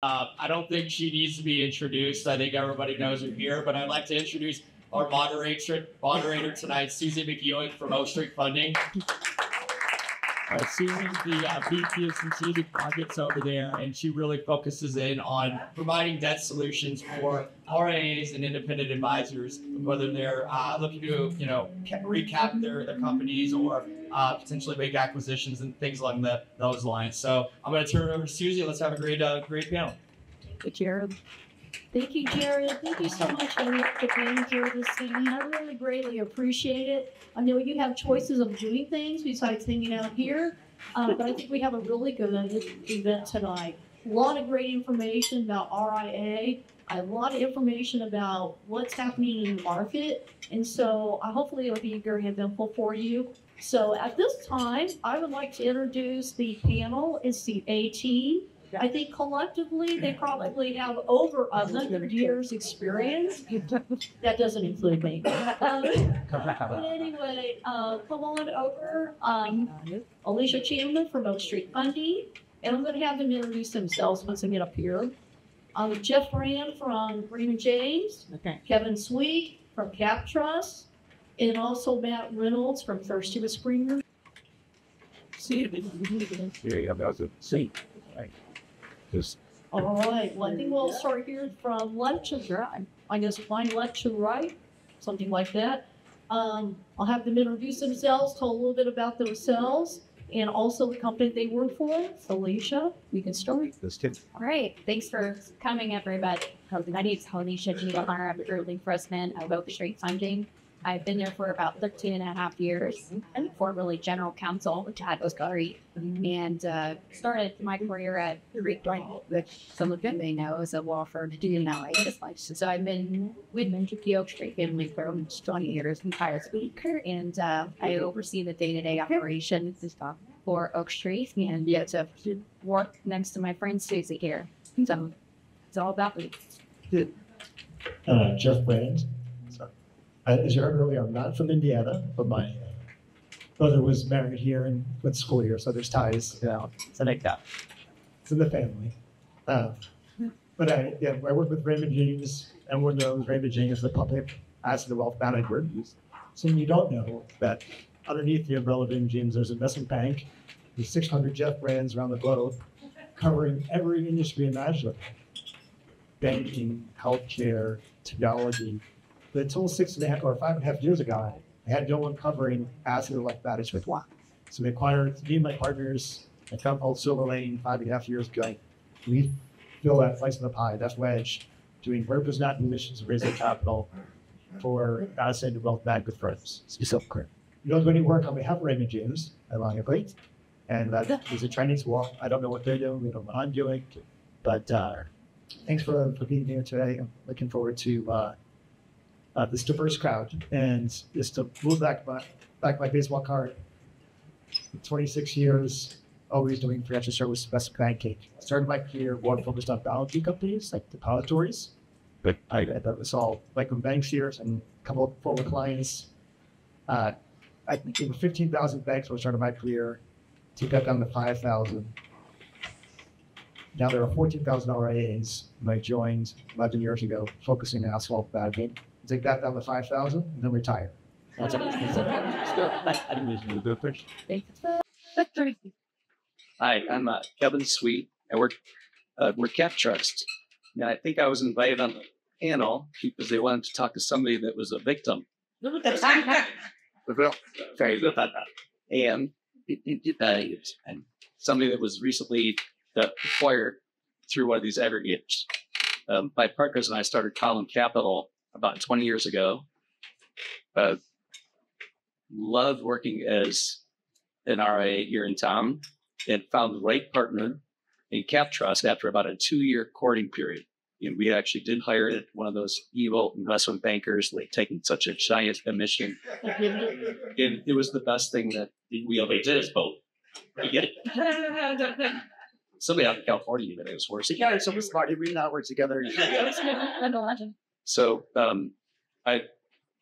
I don't think she needs to be introduced. I think everybody knows her here, but I'd like to introduce our moderator tonight, Susie McEuen from Oak Street Funding. Susie's the VP of Strategic Projects over there, and she really focuses in on providing debt solutions for RIAs and independent advisors, whether they're looking to, recap their companies or potentially make acquisitions and things along those lines. So I'm going to turn it over to Susie. Let's have a great panel. Thank you, Jared. Thank you, Jared. Thank you so much, Elliot, for being here this evening. I really greatly appreciate it. I know you have choices of doing things besides hanging out here, but I think we have a really good event tonight. A lot of great information about RIA, a lot of information about what's happening in the market, and so hopefully it'll be very eventful for you. So at this time, I would like to introduce the panel. It's the A team. I think collectively they probably have over 100 years experience. That doesn't include me. But anyway, come on over. Alicia Chandler from Oak Street Funding. And I'm going to have them introduce themselves once I get up here. Jeff Rand from Raymond James. Okay. Kevin Sweet from CAPTRUST. And also Matt Reynolds from Thurston with Springer. Here you go. See. Right. All right. Well, I think we'll start here from left to right. I guess mine left to right, something like that. I'll have them introduce themselves, tell a little bit about themselves, and also the company they work for. Alicia, we can start. All right. Thanks for coming, everybody. My name is Alicia. I'm an early freshman at Oak Street Funding. I've been there for about 13 and a half years, and formerly general counsel, which I was great, and started my career at Reynolds, which some of you may know is a law firm in Indianapolis. So I've been with the Oak Street family for almost 20 years, entire speaker, and I oversee the day-to-day operations for Oak Street, and get to work next to my friend Susie here. So it's all about me. Jeff Rand. As you heard earlier, I'm not from Indiana, but my brother was married here and went to school here, so there's ties. So like that. It's in the family. But I work with Raymond James. Everyone knows Raymond James is the public asset wealth manager. So you don't know that underneath the umbrella of Raymond James, there's an investment bank with 600 Jeff Brands around the globe, covering every industry imaginable: banking, healthcare, technology. But until 5.5 years ago, I had no one covering asset like management. So we acquired, me and my partners, a company called Silver Lane 5.5 years ago. We fill that slice of the pie, that wedge, doing mergers and acquisitions, raising capital for asset and wealth management firms. You don't do any work on behalf of Raymond James, ironically. And that is a Chinese wall. I don't know what they're doing, we don't know what I'm doing. But thanks for being here today. I'm looking forward to this diverse crowd, and just to move back my baseball card. 26 years, always doing financial service investment banking. Started my career more focused on balance sheet companies like depositories, but I thought was all like from banks here and a couple of former clients. I think there were 15,000 banks when I started my career. Took that down to 5,000. Now there are 14,000 RIAs when I joined 11 years ago, focusing on asphalt banking. Take that down to 5,000 and then retire. That's it. Hi, I'm Kevin Sweet. I work CAPTRUST. Now, I think I was invited on the panel because they wanted to talk to somebody that was a victim. And somebody that was recently acquired through one of these aggregators. My partners and I started Column Capital about 20 years ago. Loved working as an RIA here in town and found the right partner in CAPTRUST after about a 2-year courting period. And we actually did hire one of those evil investment bankers, like taking such a giant commission. And it was the best thing that we ever did. You get it? Somebody out in California even it was worse. Yeah, it's so smart. We now work together. So I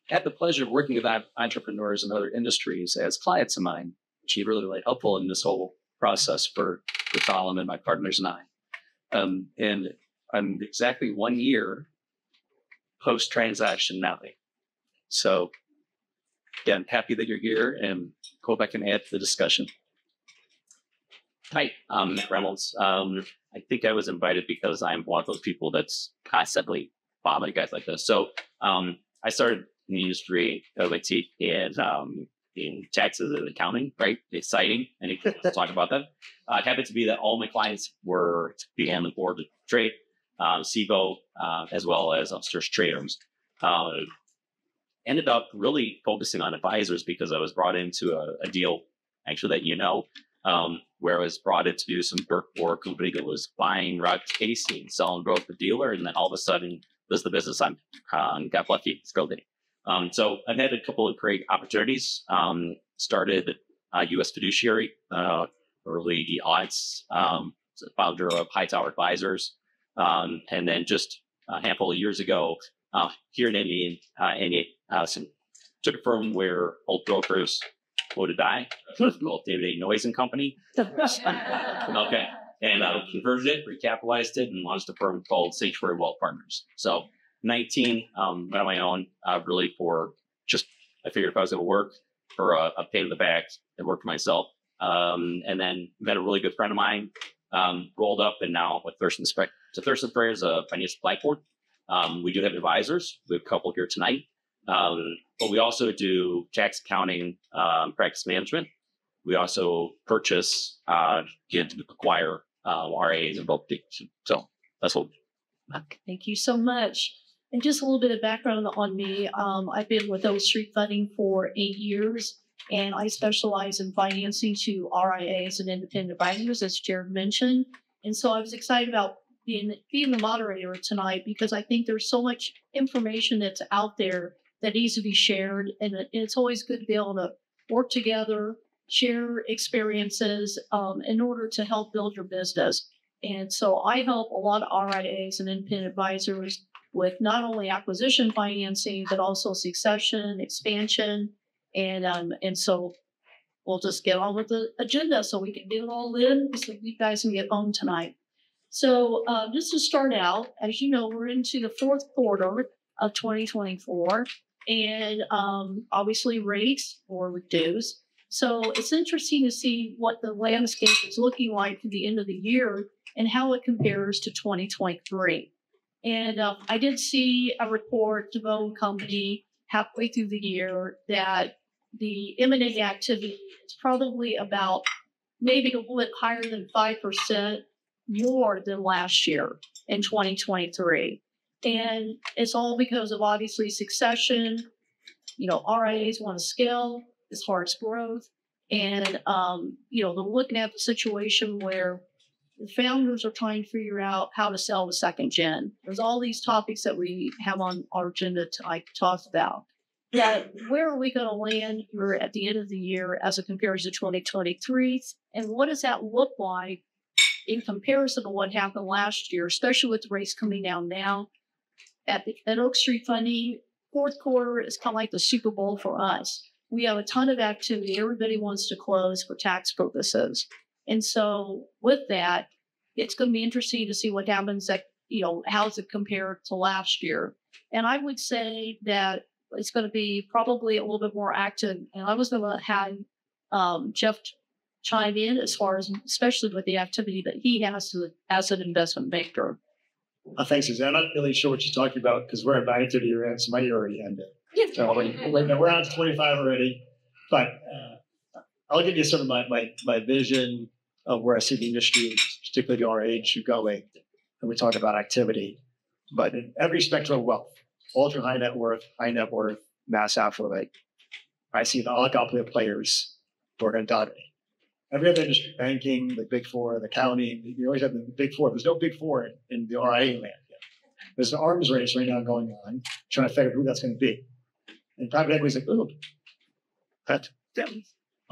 had the pleasure of working with entrepreneurs in other industries as clients of mine, which is really, really helpful in this whole process for Colin and my partners and I. And I'm exactly 1 year post-transaction nothing. So again, happy that you're here and hope I can add to the discussion. Hi, Reynolds. I think I was invited because I'm one of those people that's constantly bothering guys like this. So I started in the industry of IT in taxes and accounting, right? Exciting. And you can talk about that. It happened to be that all my clients were to be on the board of trade, SIVO, as well as upstairs traders. Ended up really focusing on advisors because I was brought into a deal, actually, that where I was brought in to do some work for a company that was buying Rod Casey, selling broke the dealer, and then all of a sudden, this is the business I'm got lucky, scaled in. So I've had a couple of great opportunities. Started U.S. Fiduciary, early odds, founder of Hightower Advisors, and then just a handful of years ago, here in Indiana, took a firm where old brokers would die, called David A. Noise and Company. Okay. And converted it, recapitalized it, and launched a firm called Sanctuary Wealth Partners. So 19, went on my own, really for just, I figured if I was going to work for a pain in the back, and work for myself. And then met a really good friend of mine, rolled up, and now with Thurston. So Thurston is a financial platform. We do have advisors. We have a couple here tonight. But we also do tax accounting, practice management. We also purchase, acquire RAs and both things. So that's what. Thank you so much. And just a little bit of background on me. I've been with Oak Street Funding for 8 years, and I specialize in financing to RIAs and independent advisors, as Jared mentioned. And so I was excited about being the moderator tonight because I think there's so much information that's out there that needs to be shared. And it's always good to be able to work together, share experiences in order to help build your business. And so I help a lot of RIAs and independent advisors with not only acquisition financing, but also succession, expansion. And so we'll just get on with the agenda so we can get it all in so you guys can get home tonight. So just to start out, as you know, we're into the fourth quarter of 2024, and obviously rates or reduce. So it's interesting to see what the landscape is looking like to the end of the year and how it compares to 2023. And I did see a report to Bowen Company halfway through the year that the M&A activity is probably about maybe a little bit higher than 5% more than last year in 2023. And it's all because of obviously succession. You know, RIAs want to scale as far as growth. And, you know, they're looking at the situation where the founders are trying to figure out how to sell the second gen. There's all these topics that we have on our agenda to talk about. Yeah, where are we going to land here at the end of the year as it compares to 2023? And what does that look like in comparison to what happened last year, especially with the rates coming down now? At Oak Street Funding, fourth quarter is kind of like the Super Bowl for us. We have a ton of activity. Everybody wants to close for tax purposes. And so with that, it's going to be interesting to see what happens that, you know, how's it compared to last year. And I would say that it's going to be probably a little bit more active. And I was going to have Jeff chime in as far as, especially with the activity that he has as an investment banker. Thanks, Susie. I'm not really sure what you're talking about because we're at 9:30 year end, so my year already ended. So we're on to 25 already. But I'll give you sort of my vision of where I see the industry, particularly our age, going. And we talk about activity. But in every spectrum of wealth, ultra high net worth, mass affluent, I see the oligopoly of players who are going to dominate. Every other industry, banking, the big four, the accounting, you always have the big four. There's no big four in the RIA land yet. There's an arms race right now going on, trying to figure out who that's going to be. And private equity is like, oh, that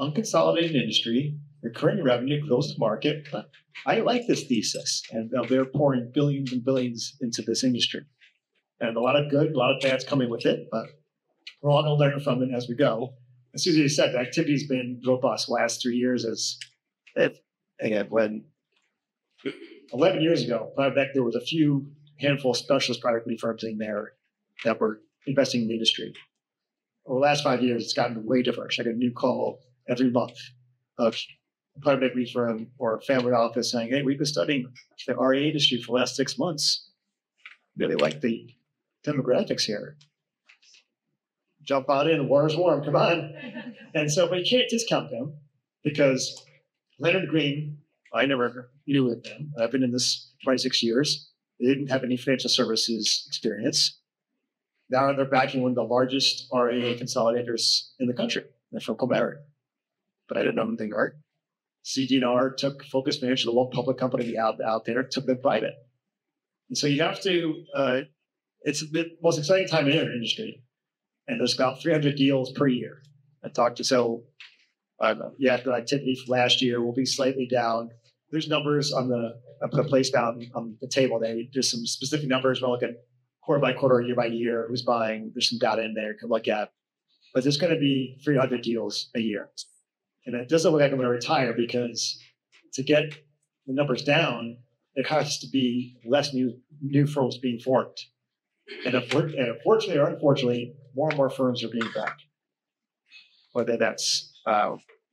unconsolidated industry, recurring revenue, closed market. But I like this thesis. And they're pouring billions and billions into this industry. And a lot of good, a lot of bad's coming with it, but we're all going to learn from it as we go. As Susie said, the activity's been robust the last 3 years. Again, when 11 years ago, private equity, there was a handful of specialist private equity firms in there that were investing in the industry. Over the last 5 years, it's gotten way different. I get a new call every month of a private equity firm or a family office saying, hey, we've been studying the REA industry for the last 6 months. Really like the demographics here. Jump on in, water's warm, come on. And so, but you can't discount them because Leonard Green, I never knew of them. I've been in this 26 years. They didn't have any financial services experience. Now they're backing one of the largest RIA consolidators in the country. They're from Comerica. But I didn't know who they are. CD&R took Focus Financial, the one public company out there, took them private. And so you have to, it's the most exciting time in our industry. And there's about 300 deals per year. I talked to, so the activity from last year will be slightly down. There's numbers I put a place down on the table there. There's some specific numbers. We're looking quarter by quarter, year by year, who's buying. There's some data in there you can look at. But there's going to be 300 deals a year. And it doesn't look like I'm going to retire because to get the numbers down, it has to be less new firms being formed. And fortunately or unfortunately, more and more firms are being backed. Whether that's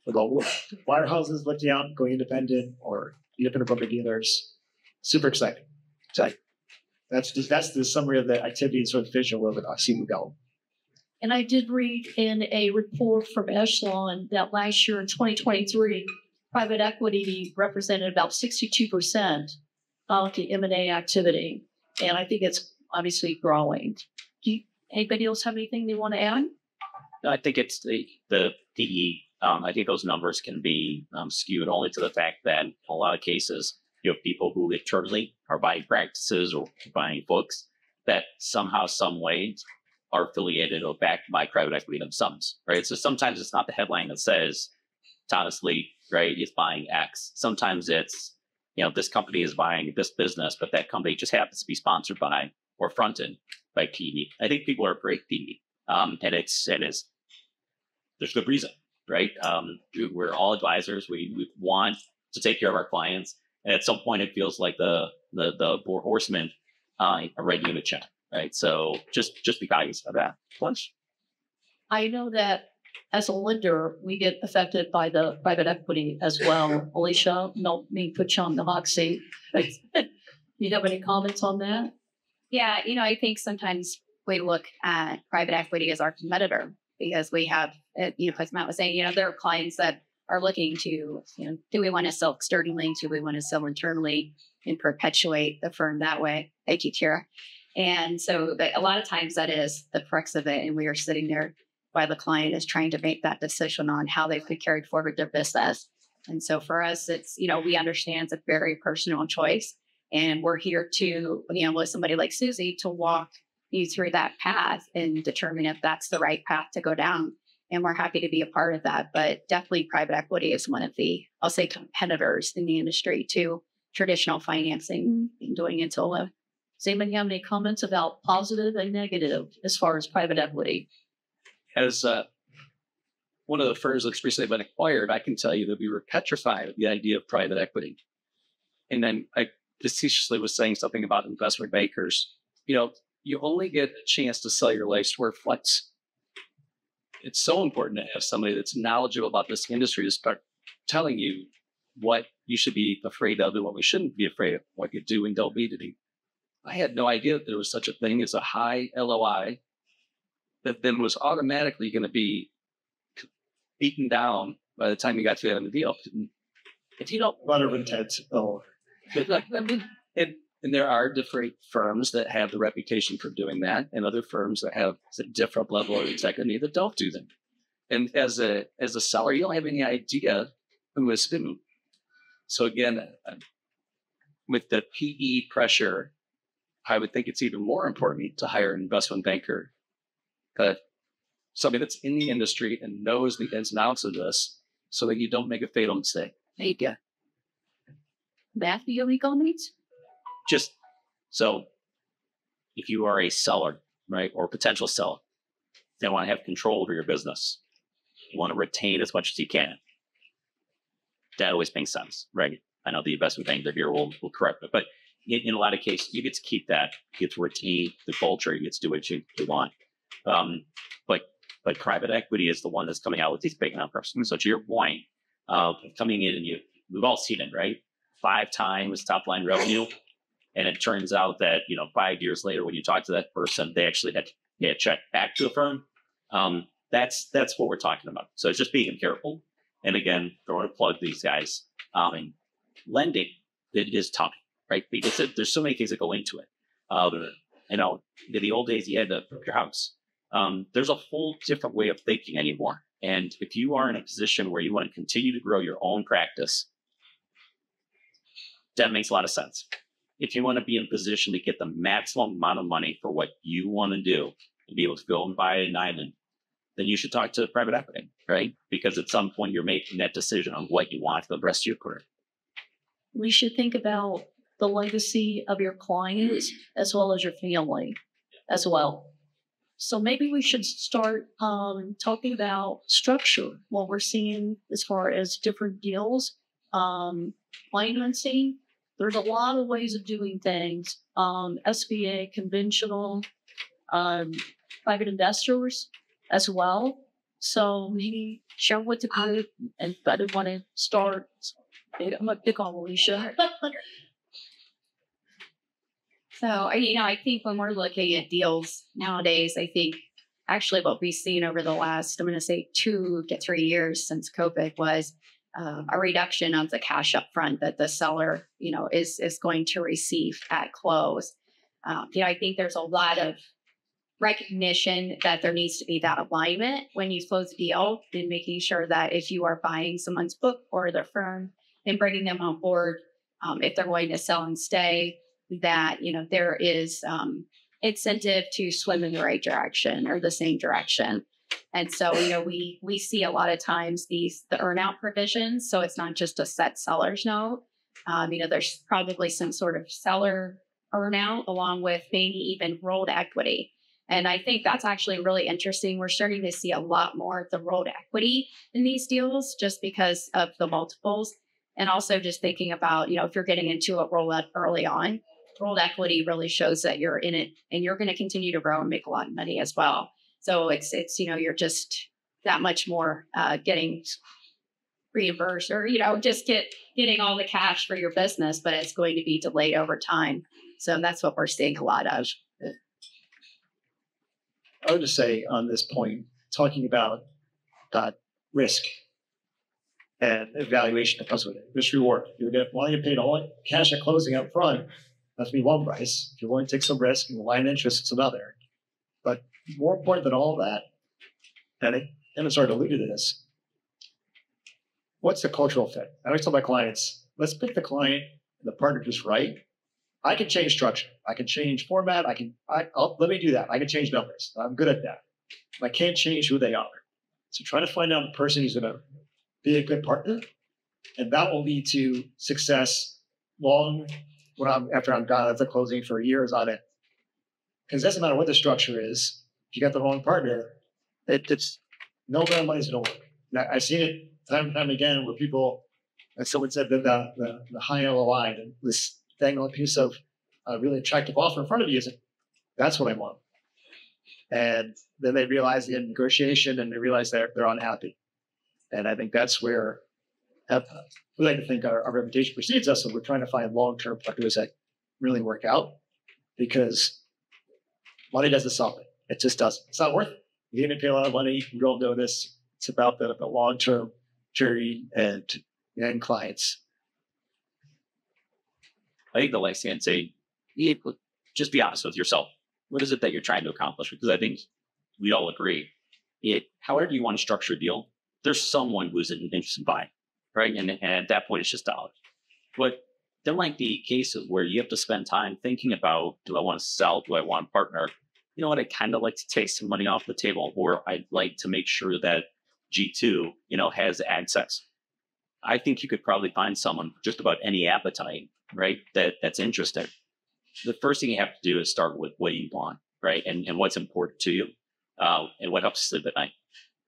with all wirehouses looking out, going independent, or independent broker dealers, super exciting. So that's the summary of the activity and sort of vision where I see we go. And I did read in a report from Echelon that last year in 2023, private equity represented about 62% of the M&A activity. And I think it's obviously growing. Anybody else have anything they want to add? I think it's the PE. I think those numbers can be skewed only to the fact that in a lot of cases, you have people who internally are buying practices or buying books that somehow, some way are affiliated or backed by private equity themselves, right? So sometimes it's not the headline that says Thomas Lee, right, is buying X. Sometimes it's, this company is buying this business, but that company just happens to be sponsored by or fronted by PE. I think people are great PE, and there's good reason, right? We're all advisors. We want to take care of our clients, and at some point, it feels like the four horsemen are ready to check, right? So just be cognizant of that. Plus, I know that as a lender, we get affected by the private equity as well. Alicia, no me put you on the hot seat. You have any comments on that? Yeah, I think sometimes we look at private equity as our competitor because we have, as Matt was saying, there are clients that are looking to, do we want to sell externally? Do we want to sell internally and perpetuate the firm that way? Thank you, Kira. And so a lot of times that is the crux of it. And we are sitting there while the client is trying to make that decision on how they could carry forward their business. And so for us, it's, we understand it's a very personal choice. And we're here to, with somebody like Susie to walk you through that path and determine if that's the right path to go down. And we're happy to be a part of that. But definitely private equity is one of the, I'll say, competitors in the industry to traditional financing and doing it to live. Does anybody have any comments about positive and negative as far as private equity? As one of the firms that's recently been acquired, I can tell you that we were petrified of the idea of private equity. And then I facetiously was saying something about investment bankers. You only get a chance to sell your life's work once. It's so important to have somebody that's knowledgeable about this industry to start telling you what you should be afraid of and what we shouldn't be afraid of, what you do and don't need to do. I had no idea that there was such a thing as a high LOI that then was automatically going to be beaten down by the time you got to the end of the deal. If you don't, Letter of intent. And there are different firms that have the reputation for doing that, and other firms that have a different level of integrity that don't do them. And as a seller, you don't have any idea who is who. So again, with the PE pressure, I would think it's even more important to hire an investment banker, somebody that's in the industry and knows the ins and outs of this, so that you don't make a fatal mistake. There you go. Matt, do you have any comments? Just so if you are a seller, right, or a potential seller, you want to have control over your business. You want to retain as much as you can. That always makes sense, right? I know the investment banker here will correct me, but in a lot of cases, you get to keep that, you get to retain the culture, you get to do what you want. But private equity is the one that's coming out with these big numbers. So to your point, coming in and we've all seen it, right? 5 times top line revenue. And it turns out that, 5 years later, when you talk to that person, they actually had to get a check back to the firm. That's what we're talking about. So it's just being careful. And again, throwing a plug to these guys. And lending, it is tough, right? Because there's so many things that go into it. In the old days, you had to book your house. There's a whole different way of thinking anymore. And if you are in a position where you want to continue to grow your own practice, that makes a lot of sense. If you want to be in a position to get the maximum amount of money for what you want to do and be able to go and buy an island, then you should talk to private equity, right? Because at some point you're making that decision on what you want for the rest of your career. We should think about the legacy of your clients as well as your family as well. So maybe we should start talking about structure, what we're seeing as far as different deals, financing. There's a lot of ways of doing things. SBA, conventional, private investors as well. So maybe share what to do, and I didn't want to start. I'm going to pick on Alicia. So, I think when we're looking at deals nowadays, I think actually what we've seen over the last, I'm going to say 2 to 3 years since COVID was a reduction of the cash up front that the seller, is going to receive at close. I think there's a lot of recognition that there needs to be that alignment when you close a deal and making sure that if you are buying someone's book or their firm and bringing them on board, if they're going to sell and stay, that, there is incentive to swim in the right direction or the same direction. And so, we see a lot of times the earnout provisions. So it's not just a set seller's note. There's probably some sort of seller earnout along with maybe even rolled equity. And I think that's actually really interesting. We're starting to see a lot more of the rolled equity in these deals just because of the multiples. And also just thinking about, if you're getting into a rollout early on, rolled equity really shows that you're in it and you're going to continue to grow and make a lot of money as well. So it's you're just that much more getting reimbursed or, just getting all the cash for your business, but it's going to be delayed over time. So that's what we're seeing a lot of. I would just say on this point, talking about that risk and evaluation that comes with it, risk reward. You're going to get paid all cash at closing up front. That's be one price. If you're willing to take some risk and line interest, it's another. But more important than all of that, and I started to allude to this, what's the cultural fit? I always tell my clients, let's pick the client and the partner just right. I can change structure. I can change format. Let me do that. I can change numbers. I'm good at that. I can't change who they are. So try to find out the person who's going to be a good partner, and that will lead to success after I'm done at the closing for years on it. Because it doesn't matter what the structure is. If you got the wrong partner, it's no amount of money is going to work. Now, I've seen it time and time again where people, as someone said, that the high LOI and this dangling piece of a really attractive offer in front of you isn't, that's what I want. And then they realize the negotiation and they realize they're unhappy. And I think that's where we like to think our reputation precedes us, and we're trying to find long-term partners that really work out, because money doesn't solve it. It just doesn't. It's not worth it. You didn't pay a lot of money. You don't know this. It's about the long-term journey and clients. I think the last thing I'd say, just be honest with yourself. What is it that you're trying to accomplish? Because I think we all agree, however you want to structure a deal, there's someone who's interested in buying, right? And at that point, it's just dollars. But there might be cases where you have to spend time thinking about, do I want to sell? Do I want a partner? You know what? I kind of like to take some money off the table, or I'd like to make sure that G2, has access. I think you could probably find someone just about any appetite, right? That's interested. The first thing you have to do is start with what you want, right? And what's important to you, and what helps you sleep at night.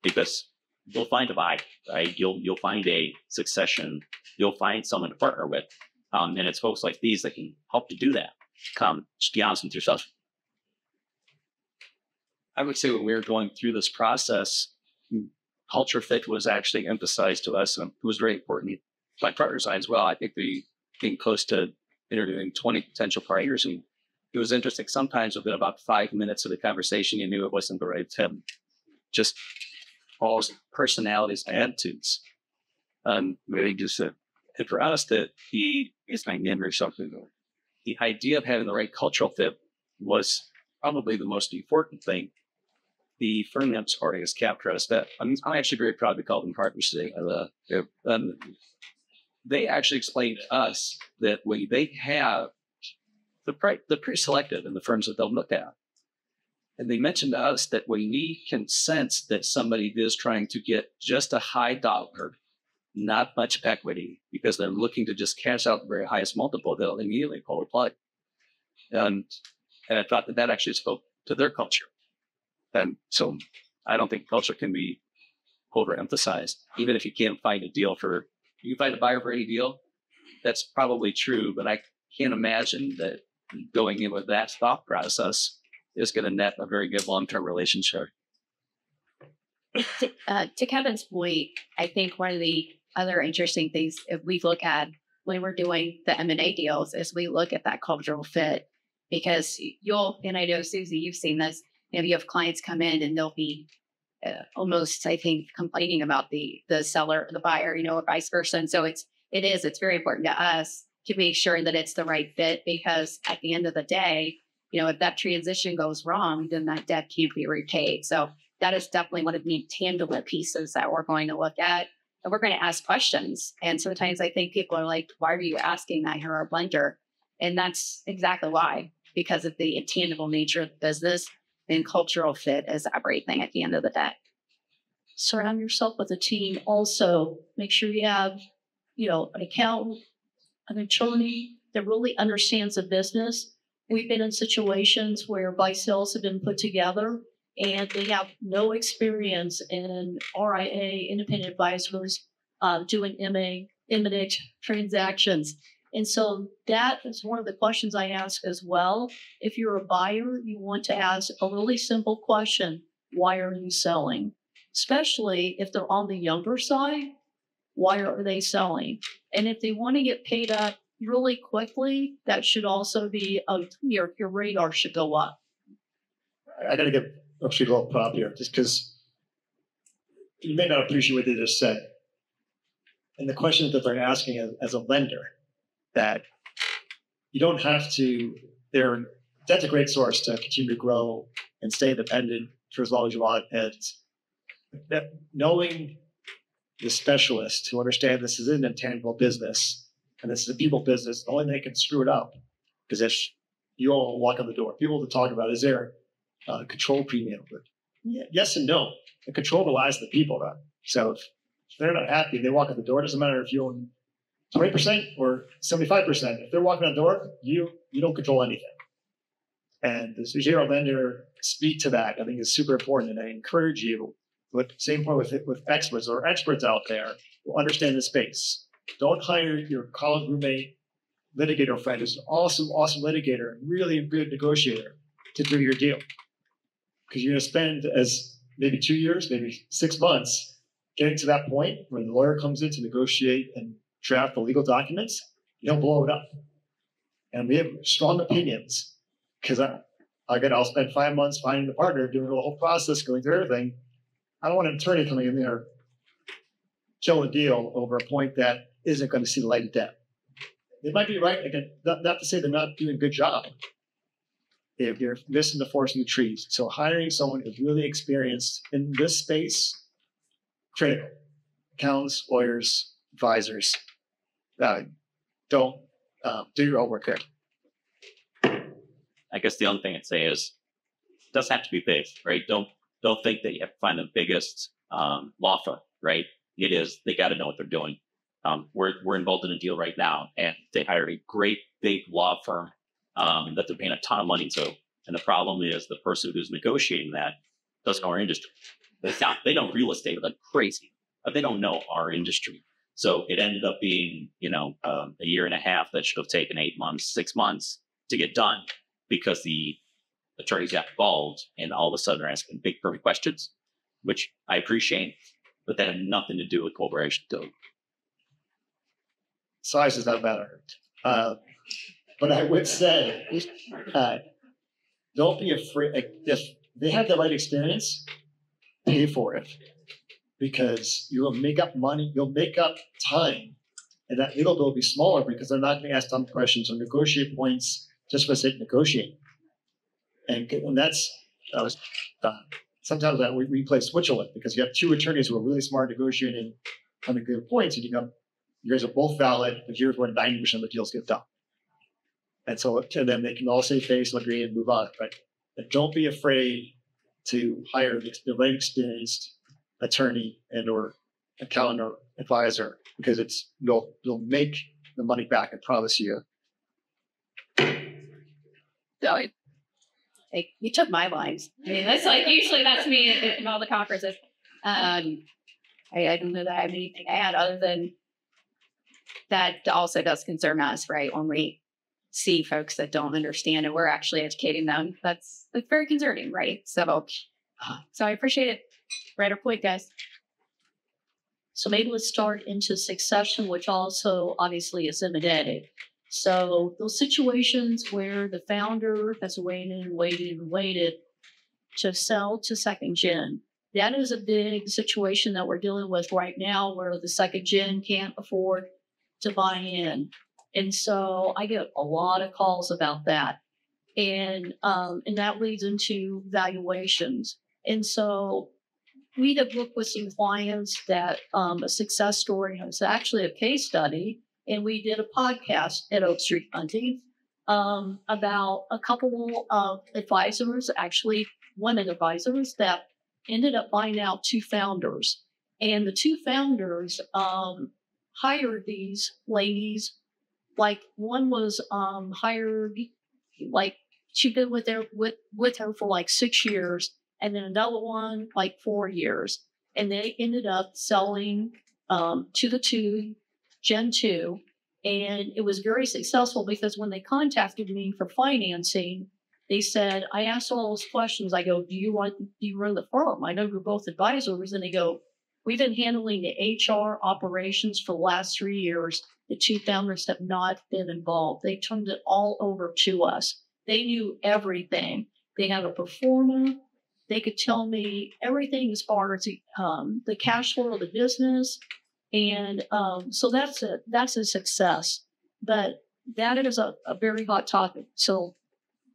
Because you'll find a buy, right? You'll find a succession. You'll find someone to partner with. And it's folks like these that can help you do that. Just be honest with yourself. I would say when we were going through this process, culture fit was actually emphasized to us, and it was very important. My partner side as well. I think we came close to interviewing 20 potential partners, and it was interesting. Sometimes within about 5 minutes of the conversation, you knew it wasn't the right fit. Just all personalities and attitudes. Really just and for us, that is my name or something. The idea of having the right cultural fit was probably the most important thing. The firm I'm supporting is CAPTRUST. I'm actually very proud to call them partners today. They actually explained to us that when they have they're pretty selective in the firms that they'll look at. And they mentioned to us that when we can sense that somebody is trying to get just a high dollar, not much equity, because they're looking to just cash out the very highest multiple, they'll immediately pull the plug. And I thought that actually spoke to their culture. And so I don't think culture can be overemphasized. Even if you can't find a deal you can find a buyer for any deal, that's probably true, but I can't imagine that going in with that thought process is going to net a very good long-term relationship. To Kevin's point, I think one of the other interesting things if we look at when we're doing the M&A deals is we look at that cultural fit, because and I know, Susie, you've seen this, you have clients come in and they'll be almost, I think, complaining about the seller, the buyer, or vice versa. And so it's very important to us to make sure that it's the right fit, because at the end of the day, if that transition goes wrong, then that debt can't be repaid. So that is definitely one of the intangible pieces that we're going to look at. And we're going to ask questions. And sometimes I think people are like, why are you asking that here, our blender? And that's exactly why, because of the intangible nature of the business, and cultural fit is everything at the end of the day. Surround yourself with a team. Also, make sure you have, an accountant, an attorney that really understands the business. We've been in situations where buy sales have been put together and they have no experience in RIA, independent advisors, doing M&A transactions. And so that is one of the questions I ask as well. If you're a buyer, you want to ask a really simple question: why are you selling? Especially if they're on the younger side, why are they selling? And if they want to get paid up really quickly, that should also be your radar should go up. I got to give actually a little prop here, just because you may not appreciate what they just said. And the questions that they're asking as a lender, that you don't have to, that's a great source to continue to grow and stay independent for as long as you want. And that knowing the specialists who understand this is an intangible business and this is a people business, the only thing they can screw it up is if you all walk on the door. People to talk about, is there a control premium? But yes and no. The control relies on the people. Right? So if they're not happy, they walk in the door. It doesn't matter if you own 20% or 75%. If they're walking out the door, you don't control anything. And the zero lender speak to that. I think is super important. And I encourage you, same point with experts or experts out there who understand the space. Don't hire your college roommate litigator friend who's an awesome litigator and really a good negotiator to do your deal. Because you're going to spend maybe 2 years, maybe 6 months getting to that point where the lawyer comes in to negotiate and draft the legal documents. You don't blow it up. And we have strong opinions, because I'll spend 5 months finding the partner, doing the whole process, going through everything. I don't want an attorney coming in there, kill a deal over a point that isn't going to see the light of day. They might be right. Again, not to say they're not doing a good job. If you're missing the forest in the trees. So hiring someone who's really experienced in this space, critical. Accountants, lawyers, advisors, don't do your own work there. I guess the only thing I'd say is it doesn't have to be big, right? Don't think that you have to find the biggest law firm, right? It is, they got to know what they're doing. We're involved in a deal right now, and they hired a great big law firm that they're paying a ton of money to. And the problem is the person who's negotiating that doesn't know our industry. They know real estate like crazy, but they don't know our industry. So it ended up being, a year and a half that should have taken 8 months, 6 months to get done because the attorneys got involved and all of a sudden are asking big, perfect questions, which I appreciate, but that had nothing to do with corporation code. Size does not matter. But I would say, don't be afraid. If they have the right experience, pay for it. Because you'll make up money, you'll make up time, and that little bill will be smaller because they're not going to ask dumb questions or negotiate points just for the sake of negotiating. And that's sometimes that we play Switzerland because you have two attorneys who are really smart negotiating on the good points, and you guys are both valid, but here's where 90% of the deals get done. And so to them, they can all say face and agree and move on. But don't be afraid to hire the right experienced attorney and or accountant or advisor because they'll make the money back, I promise you. So you took my lines. I mean, that's like usually that's me in all the conferences. I don't know that I have anything to add other than that also does concern us, right? When we see folks that don't understand and we're actually educating them, that's very concerning, right? So I appreciate it. Right or point, guys. So maybe let's start into succession, which also obviously is embedded. So those situations where the founder has waited to sell to second gen, that is a big situation that we're dealing with right now where the second gen can't afford to buy in. And so I get a lot of calls about that. And that leads into valuations. And so we have worked with some clients that a success story was actually a case study, and we did a podcast at Oak Street Hunting about a couple of advisors, actually women advisors, that ended up buying out two founders. And the two founders hired these ladies, like one was hired, like she'd been with her for like 6 years. And then another one, like 4 years. And they ended up selling to the Gen 2. And it was very successful because when they contacted me for financing, they said, I asked all those questions. I go, do you run the firm? I know you're both advisors. And they go, we've been handling the HR operations for the last 3 years. The two founders have not been involved. They turned it all over to us. They knew everything. They had a performer. They could tell me everything as far as the cash flow of the business. And so that's a success. But that is a very hot topic. So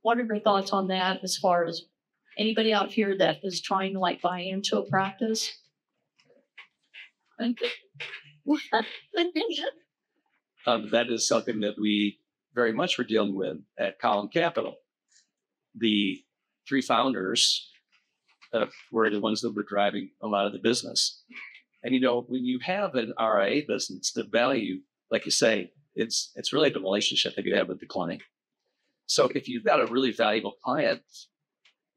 what are your thoughts on that as far as anybody out here that is trying to like buy into a practice? That is something that we very much were dealing with at Column Capital. The three founders were the ones that were driving a lot of the business. And, when you have an RIA business, the value, like you say, it's really the relationship that you have with the client. So if you've got a really valuable client,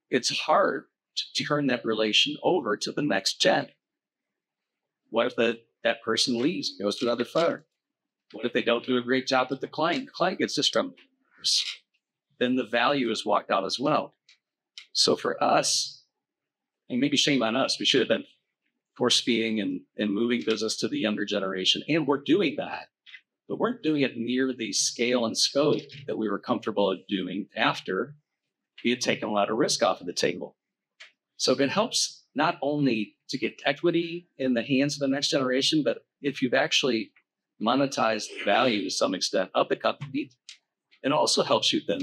it's hard to turn that relation over to the next gen. What if that person leaves, goes to another firm? What if they don't do a great job with the client? The client gets distrustful. Then the value is walked out as well. So for us, and maybe shame on us, we should have been force-feeding and moving business to the younger generation. And we're doing that, but we're doing it near the scale and scope that we were comfortable at doing after we had taken a lot of risk off of the table. So it helps not only to get equity in the hands of the next generation, but if you've actually monetized the value to some extent of the company, it also helps you then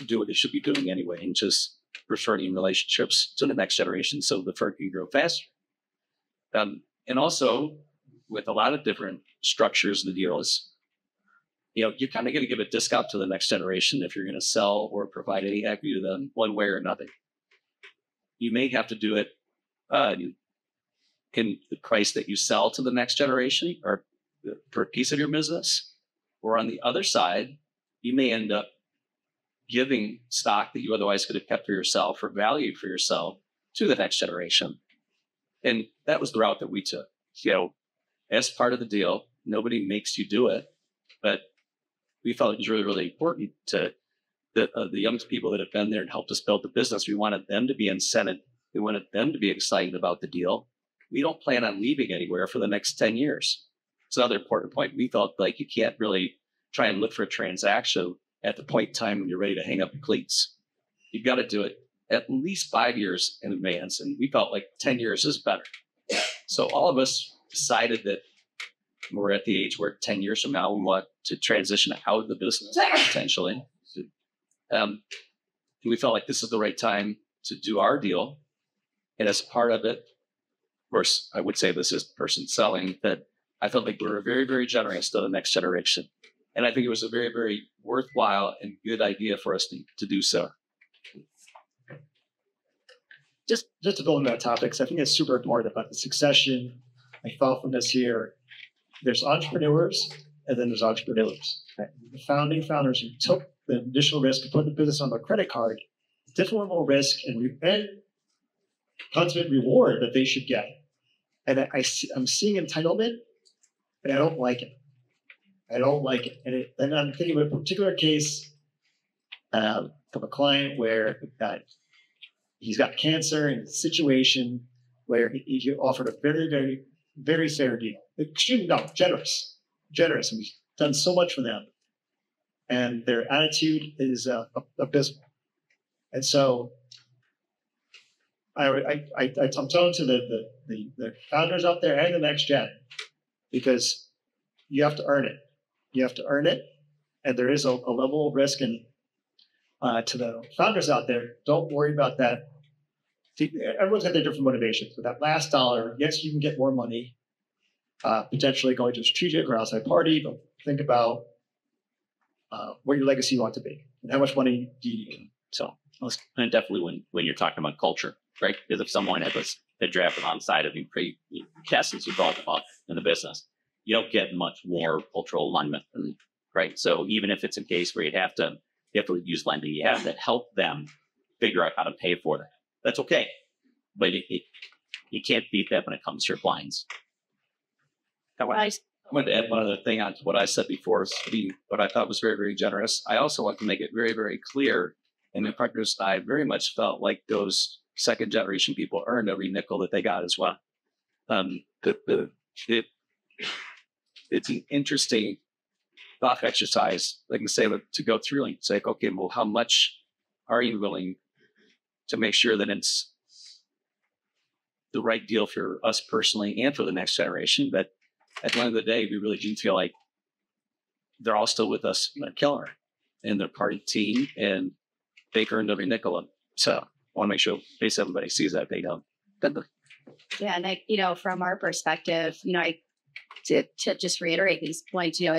do what it should be doing anyway, and just referring relationships to the next generation so the firm can grow faster. And also, with a lot of different structures in the deals, you're kind of going to give a discount to the next generation if you're going to sell or provide any equity to them one way or another. You may have to do it in the price that you sell to the next generation or for a piece of your business. Or on the other side, you may end up giving stock that you otherwise could have kept for yourself or value for yourself to the next generation. And that was the route that we took. You know, as part of the deal, nobody makes you do it, but we felt it was really, really important to the young people that have been there and helped us build the business. We wanted them to be incented. We wanted them to be excited about the deal. We don't plan on leaving anywhere for the next 10 years. It's another important point. We felt like you can't really try and look for a transaction at the point in time when you're ready to hang up your cleats. You've got to do it at least 5 years in advance. And we felt like 10 years is better. So all of us decided that we're at the age where 10 years from now, we want to transition out of the business potentially. We felt like this is the right time to do our deal. And as part of it, of course, I would say this is the person selling, that I felt like we were very, very generous to the next generation. And I think it was a very, very worthwhile and good idea for us to do so. Just to build on that topic, because I think it's super important about the succession, my thoughtfulness here. There's entrepreneurs, and then there's entrepreneurs. Right? The founding founders who took the initial risk to put the business on their credit card, different level of risk and ultimate reward that they should get. And I'm seeing entitlement, and I don't like it. I don't like it. And I'm thinking of a particular case of a client where he's got cancer in a situation where he offered a very, very, very fair deal. Extremely, no, generous. And we've done so much for them. And their attitude is abysmal. And so I'm telling to the founders out there and the next gen, because you have to earn it. You have to earn it. And there is a level of risk. And to the founders out there, don't worry about that. Everyone's got their different motivations. With that last dollar, yes, you can get more money, potentially going to a strategic or outside party, but think about what your legacy you want to be and how much money do you need. So, and definitely when you're talking about culture, right? Because if someone has a draft alongside of you, essence you talk about in the business, you don't get much more cultural alignment, right? So even if it's a case where you have to use lending, you have to help them figure out how to pay for that. That's okay, but you can't beat that when it comes to your blinds. I wanted to add one other thing on to what I said before, what I thought was very, very generous. I also want to make it very, very clear, and my partners and I very much felt like those second generation people earned every nickel that they got as well. It's an interesting thought exercise, like I can say, to go through and say, okay, well, how much are you willing to make sure that it's the right deal for us personally and for the next generation? But at the end of the day, we really do feel like they're all still with us in Killer and they're part of the team, and they earned every nickel. So I want to make sure everybody sees that they know. Yeah, and from our perspective, to just reiterate these points, you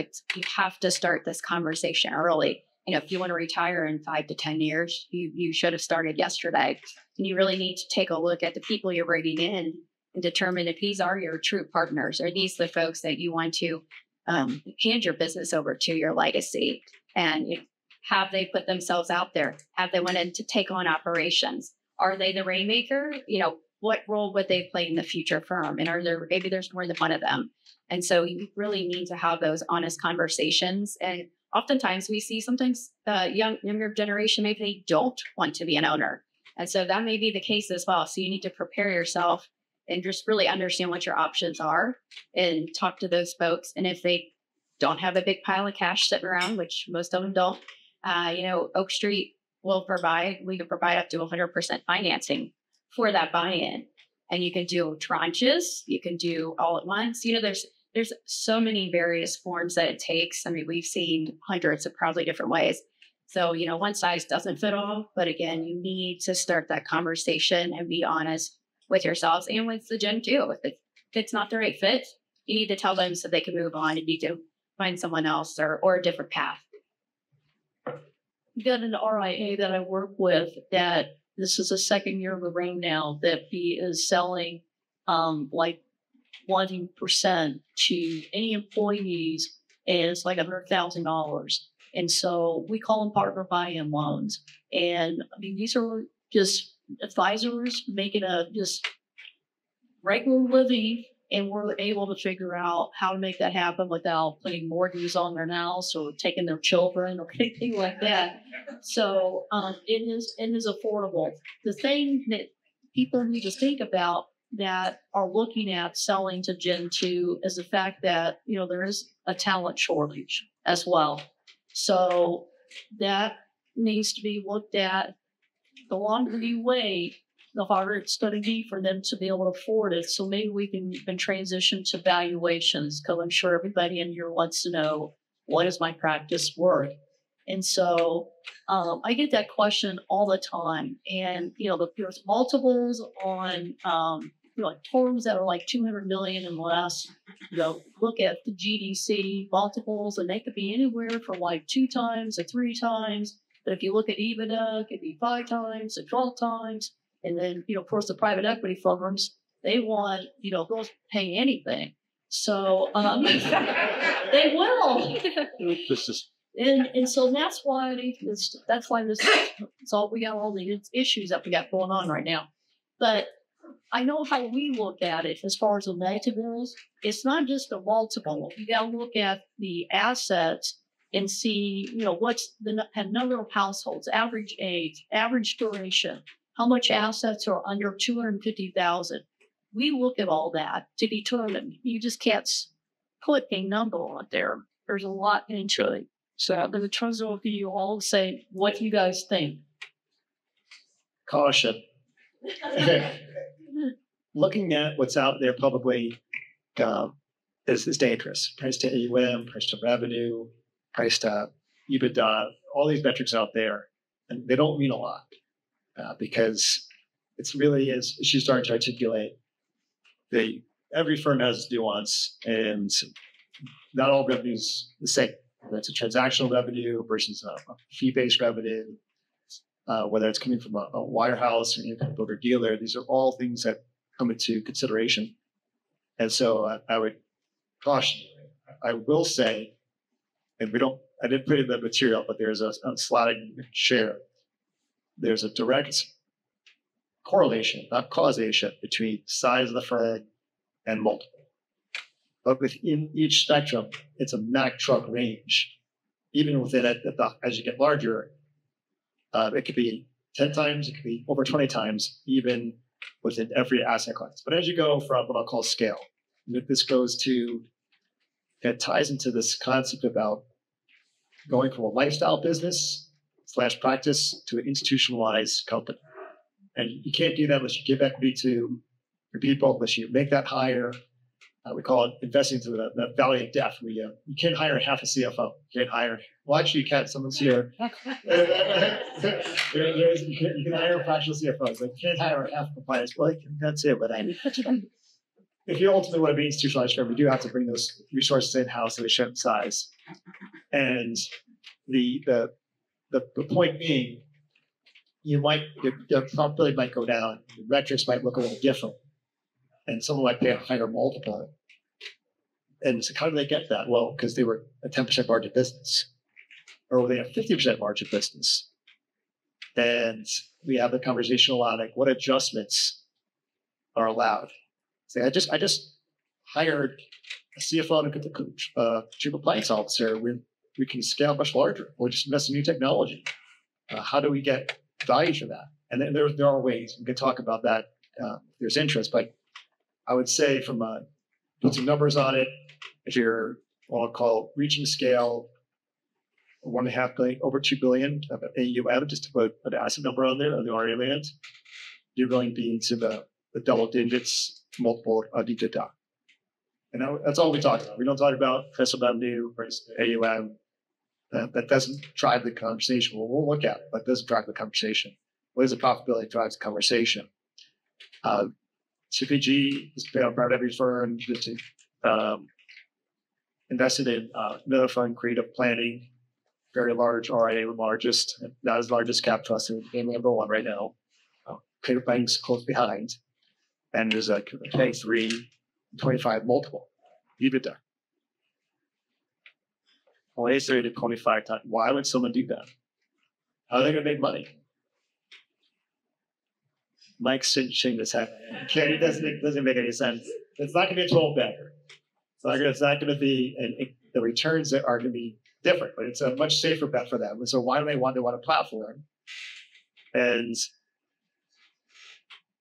have to start this conversation early. If you want to retire in 5 to 10 years, you should have started yesterday. And you really need to take a look at the people you're bringing in and determine if these are your true partners. Are these the folks that you want to hand your business over to, your legacy? And have they put themselves out there? Have they wanted to take on operations? Are they the rainmaker? What role would they play in the future firm? And maybe there's more than one of them. And so you really need to have those honest conversations. And oftentimes we see sometimes younger generation, maybe they don't want to be an owner. And so that may be the case as well. So you need to prepare yourself and just really understand what your options are and talk to those folks. And if they don't have a big pile of cash sitting around, which most of them don't, Oak Street we can provide up to 100% financing for that buy-in. And you can do tranches, you can do all at once. There's so many various forms that it takes. I mean, we've seen hundreds of probably different ways. So, one size doesn't fit all. But again, you need to start that conversation and be honest with yourselves and with the gen too. If it's not the right fit, you need to tell them so they can move on and need to find someone else or a different path. I've got an RIA that I work with that this is the second year of the ring now that he is selling like 1% to any employees, and it's like $100,000. And so we call them partner buy-in loans. And I mean, these are just advisors making regular living, and we're able to figure out how to make that happen without putting mortgages on their house or taking their children or anything like that. So it is affordable. The thing that people need to think about that are looking at selling to Gen 2 is the fact that, you know, there is a talent shortage as well. So that needs to be looked at. The longer you wait, the harder it's going to be for them to be able to afford it. So maybe we can even transition to valuations, because I'm sure everybody in here wants to know, what is my practice worth? And so I get that question all the time. And, you know, there's multiples on, you know, like firms that are like 200 million and less. You know, look at the GDC multiples, and they could be anywhere from like 2 times to 3 times. But if you look at EBITDA, it could be 5 times to 12 times. And then, you know, of course, the private equity firms, they want, you know, they'll pay anything. So they will. And so that's why this it's all, we got all these issues that we got going on right now. But I know how we look at it as far as the negative is. It's not just a multiple. You got to look at the assets and see, you know, what's the number of households, average age, average duration, how much assets are under 250,000. We look at all that to determine. You just can't put a number on there. There's a lot into it. So I'm going to turn it over to you all and say what you guys think. Caution. Looking at what's out there publicly is dangerous. Price to AUM, price to revenue, price to EBITDA, all these metrics out there, and they don't mean a lot because it's really, as she started to articulate, every firm has nuance, and not all revenue is the same. Whether it's a transactional revenue versus a fee-based revenue, whether it's coming from a wirehouse or a broker dealer, these are all things that come into consideration. And so I would caution you. I will say, and I didn't put it in the material, but there's a slide you can share. There's a direct correlation, not causation, between size of the firm and multiple. But within each spectrum, it's a Mack truck range. Even within it, as you get larger, it could be 10 times, it could be over 20 times, even within every asset class. But as you go from what I'll call scale, this goes to, it ties into this concept about going from a lifestyle business / practice to an institutionalized company. And you can't do that unless you give equity to your people, unless you make that hire. We call it investing to the valley of death. You can't hire half a CFO. You can't hire, well, actually, you can. Someone's here. You can hire a fractional CFO. So you can't hire half compliance. Well, that's it. But if you ultimately want to be institutionalized, you do have to bring those resources in-house at a certain size. And the point being, your profitability might go down. The metrics might look a little different. And someone might pay a higher multiple. And so how do they get that? Well, because they were a 10% margin business, or they have 50% margin business. And we have the conversation a lot, like what adjustments are allowed. Say, I just hired a CFO and a chief compliance officer. We can scale much larger. We'll just invest in new technology. How do we get value for that? And then there are ways we can talk about that. If there's interest, but I would say put some numbers on it. If you're what I'll call reaching scale, 1.5 billion, over 2 billion of AUM, just to put an asset number on there on the RA land, you're going to be into the double digits, multiple EBITDA. And that's all we talk about. We don't talk about personal revenue versus AUM. That doesn't drive the conversation. We'll look at it, but it doesn't drive the conversation. What is the profitability drives the conversation? CPG is a private equity firm, invested in another fund, Creative Planning, very large RIA, the largest, not as large as CAPTRUST, and number one right now. Creative Planning's close behind, and there's a 23, 25 multiple EBITDA. Only 30 to 25 times. Why would someone do that? How are they going to make money? Mike's shaking his head. Okay, it doesn't make any sense. It's not going to be a 12-bagger. It's not going to be, the returns are going to be different, but it's a much safer bet for them. And so why do they want a platform? And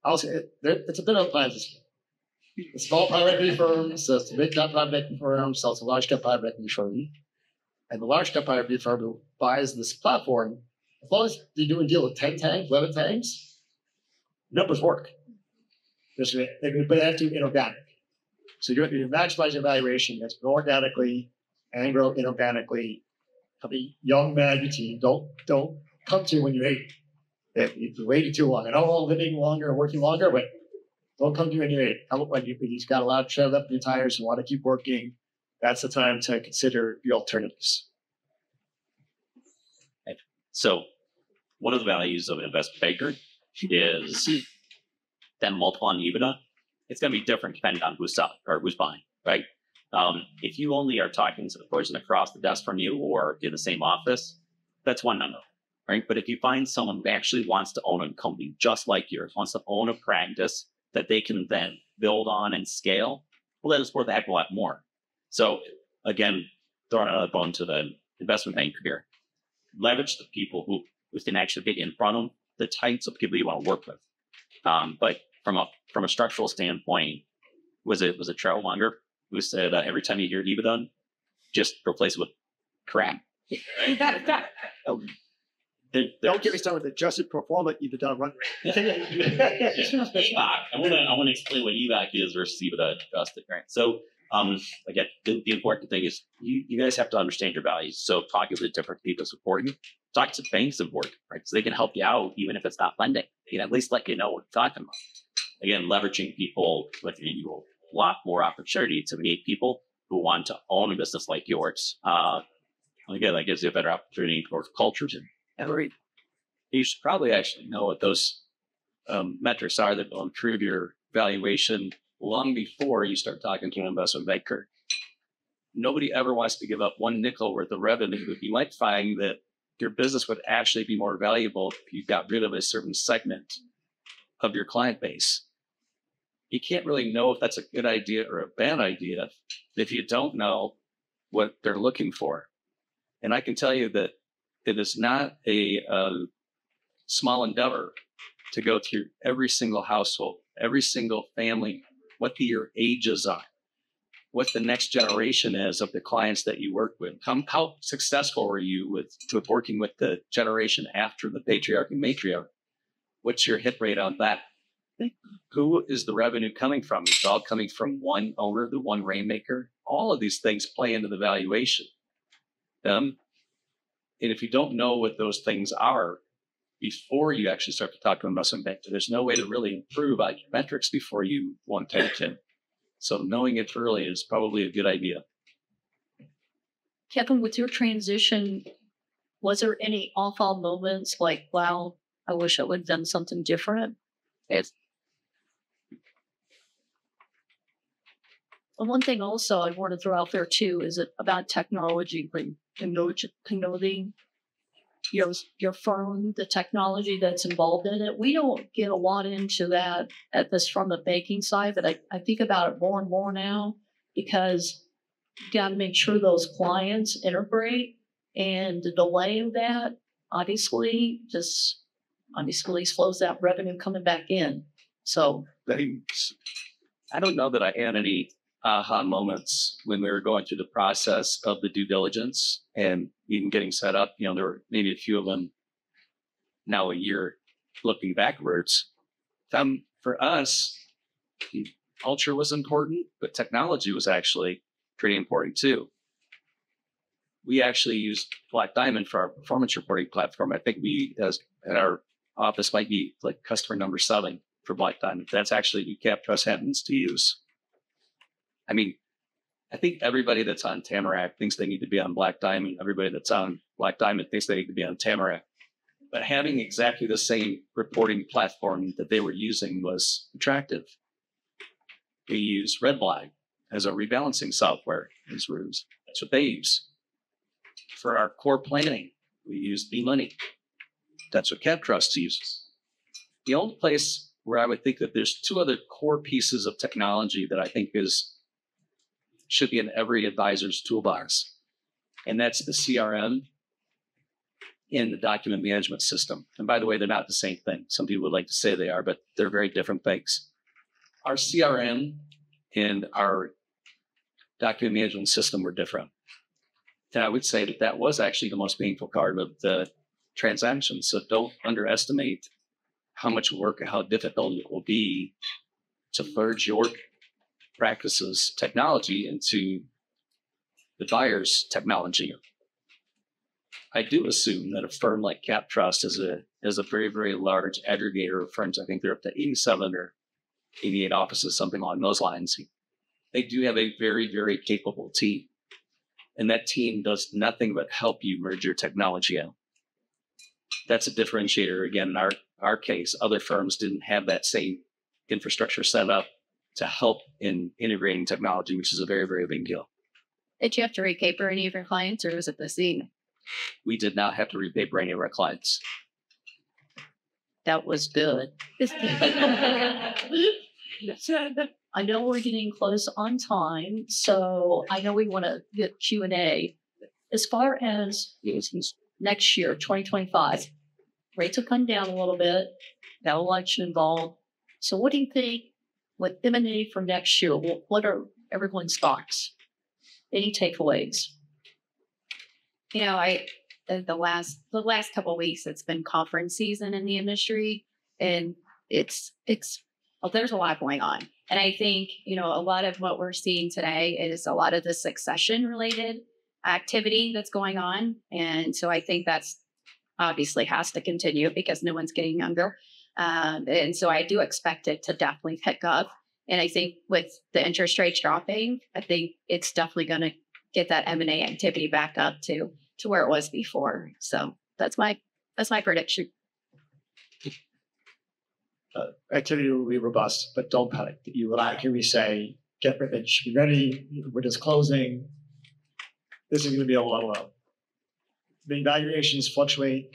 I'll say it's a bit of a plan. A small private equity firm sells to big cap private equity firm, sells to large cap private equity firm. And the large cap private equity firm who buys this platform, as long as you're doing a deal with 10 tanks, 11 tanks, numbers work. But they have to be inorganic. So you maximize your valuation, you have to grow organically and grow inorganically. Have a young management team. Don't come to when you hate. If you waited too long. I know living longer and working longer, but don't come to when you hate. When you've got a lot of tread up in your tires and want to keep working, that's the time to consider the alternatives. So one of the values of an investment banker is that multiple on EBITDA. It's going to be different depending on who's selling or who's buying, right? If you only are talking to the person across the desk from you or in the same office, that's one number, right? But if you find someone who actually wants to own a company just like yours, wants to own a practice that they can then build on and scale, well, that is worth a heck of a lot more. So again, throwing another bone to the investment banker here, leverage the people who can actually get in front of the types of people you want to work with. But from a structural standpoint, was it Charles Munger who said every time you hear EBITDA, just replace it with crap? Don't get me started with adjusted pro forma EBITDA run rate. EVAC. I want to explain what EVAC is versus EBITDA adjusted, right? So again, the important thing is you guys have to understand your values. So talking to different people is important. Talking to banks is important, right? So they can help you out even if it's not lending. They can at least let you know what you're talking about. Again, leveraging people with you a lot more opportunity to meet people who want to own a business like yours. Again, that gives you a better opportunity for cultures. And you should probably actually know what those metrics are that will improve your valuation long before you start talking to an investment banker. Nobody ever wants to give up one nickel worth of revenue, but you might find that your business would actually be more valuable if you got rid of a certain segment of your client base. You can't really know if that's a good idea or a bad idea if you don't know what they're looking for. And I can tell you that it is not a small endeavor to go through every single household, every single family, what your ages are, what the next generation is of the clients that you work with. How successful were you with working with the generation after the patriarch and matriarch? What's your hit rate on that? Who is the revenue coming from? It's all coming from one owner, the one rainmaker. All of these things play into the valuation. And if you don't know what those things are before you actually start to talk to an investment banker, there's no way to really improve on your metrics before you want to take it. So knowing it early is probably a good idea. Kevin, with your transition, was there any aha moments like, wow, I wish I would have done something different? It's And one thing also I want to throw out there too is about technology, promoting your firm, the technology that's involved in it. We don't get a lot into that from the banking side, but I think about it more and more now because you got to make sure those clients integrate, and the delay of that obviously slows that revenue coming back in. So I don't know that I had any aha moments when we were going through the process of the due diligence and even getting set up. There were maybe a few of them now a year looking backwards. For us, culture was important, but technology was actually pretty important too. We actually used Black Diamond for our performance reporting platform. I think we, at our office, might be like customer number 7 for Black Diamond. That's actually who CAPTRUST happens to use. I mean, I think everybody that's on Tamarack thinks they need to be on Black Diamond. Everybody that's on Black Diamond thinks they need to be on Tamarack. But having exactly the same reporting platform that they were using was attractive. We use RedBlag as a rebalancing software. That's what they use. For our core planning, we use eMoney. That's what CAPTRUST uses. The only place where I would think that there's two other core pieces of technology that I think should be in every advisor's toolbox. And that's the CRM and the document management system. And by the way, they're not the same thing. Some people would like to say they are, but they're very different things. Our CRM and our document management system were different. And I would say that that was actually the most painful part of the transaction. So don't underestimate how much work and how difficult it will be to merge your practices technology into the buyer's technology. I do assume that a firm like CAPTRUST is a very, very large aggregator of firms. I think they're up to 87 or 88 offices, something along those lines. They do have a very, very capable team. And that team does nothing but help you merge your technology out. That's a differentiator. Again, in our case, other firms didn't have that same infrastructure set up to help in integrating technology, which is a very, very big deal. Did you have to repaper any of your clients, or was it the same? We did not have to repaper any of our clients. That was good. I know we're getting close on time, so I know we want to get Q&A. As far as next year, 2025, rates will come down a little bit, that election involved. So what do you think with M&A for next year? What are everyone's thoughts? Any takeaways? You know, the last couple of weeks, it's been conference season in the industry, and it's there's a lot going on. And I think, you know, a lot of what we're seeing today is a lot of the succession related activity that's going on. And so I think that's obviously has to continue because no one's getting younger. And so I do expect it to definitely pick up. And I think with the interest rates dropping, I think it's definitely going to get that M&A activity back up to where it was before. So that's my prediction. Activity will be robust, but don't panic. You will not hear me say, get rich, be ready, we're just closing. This is going to be a long run. The valuations fluctuate,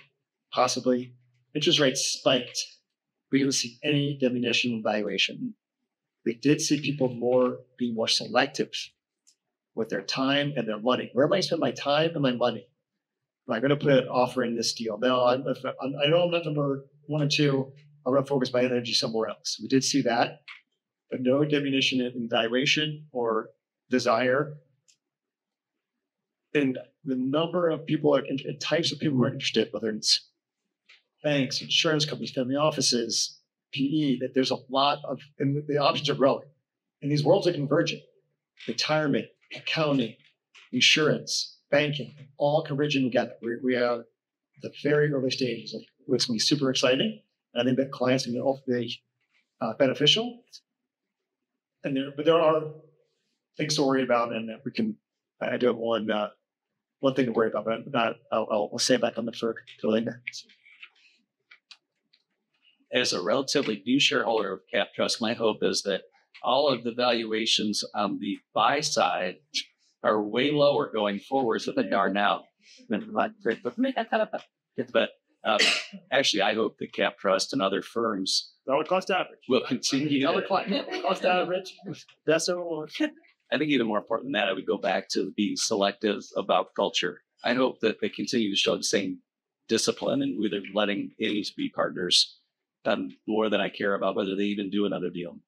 possibly. Interest rates spiked. We didn't see any diminution in valuation. We did see people being more selective with their time and their money. Where am I spend my time and my money? Am I going to put an offer in this deal? No, I know I'm not number 1 or 2. I'm going to focus my energy somewhere else. We did see that, but no diminution in valuation or desire. And the number of people and types of people who are interested, whether it's banks, insurance companies, family offices, PE, that there's a lot of, and the options are growing. And these worlds are converging. Retirement, accounting, insurance, banking, all converging together. We are at the very early stages of what's going to be super exciting. And I think that clients can be beneficial. But there are things to worry about, and we can. I do have one thing to worry about, but not. I'll say back on the for later. As a relatively new shareholder of CAPTRUST, my hope is that all of the valuations on the buy side are way lower going forward than they are now. But actually, I hope that CAPTRUST and other firms Cost average will continue. Cost average. That's what I think even more important than that, I would go back to being selective about culture. I hope that they continue to show the same discipline and whether letting A's be partners more than I care about whether they even do another deal.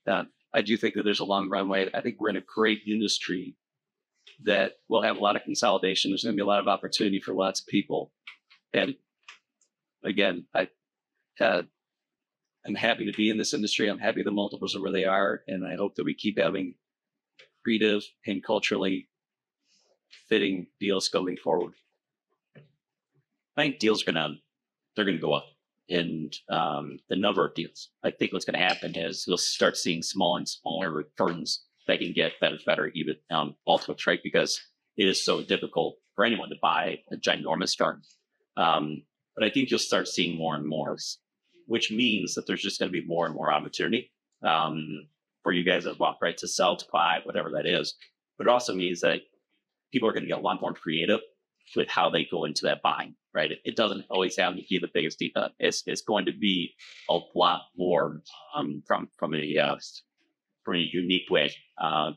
I do think that there's a long runway. I think we're in a great industry that will have a lot of consolidation. There's going to be a lot of opportunity for lots of people. And again, I'm happy to be in this industry. I'm happy the multiples are where they are. And I hope that we keep having creative and culturally fitting deals going forward. I think deals they're going to go up in the number of deals. I think what's going to happen is you'll start seeing smaller and smaller returns that can get better even multiples, right? Because it is so difficult for anyone to buy a ginormous firm. But I think you'll start seeing more and more, which means that there's just going to be more and more opportunity for you guys as well, right? To sell, to buy, whatever that is. But it also means that people are going to get a lot more creative with how they go into that buying. right? It doesn't always have to be the biggest. It's going to be a lot more from a unique way, and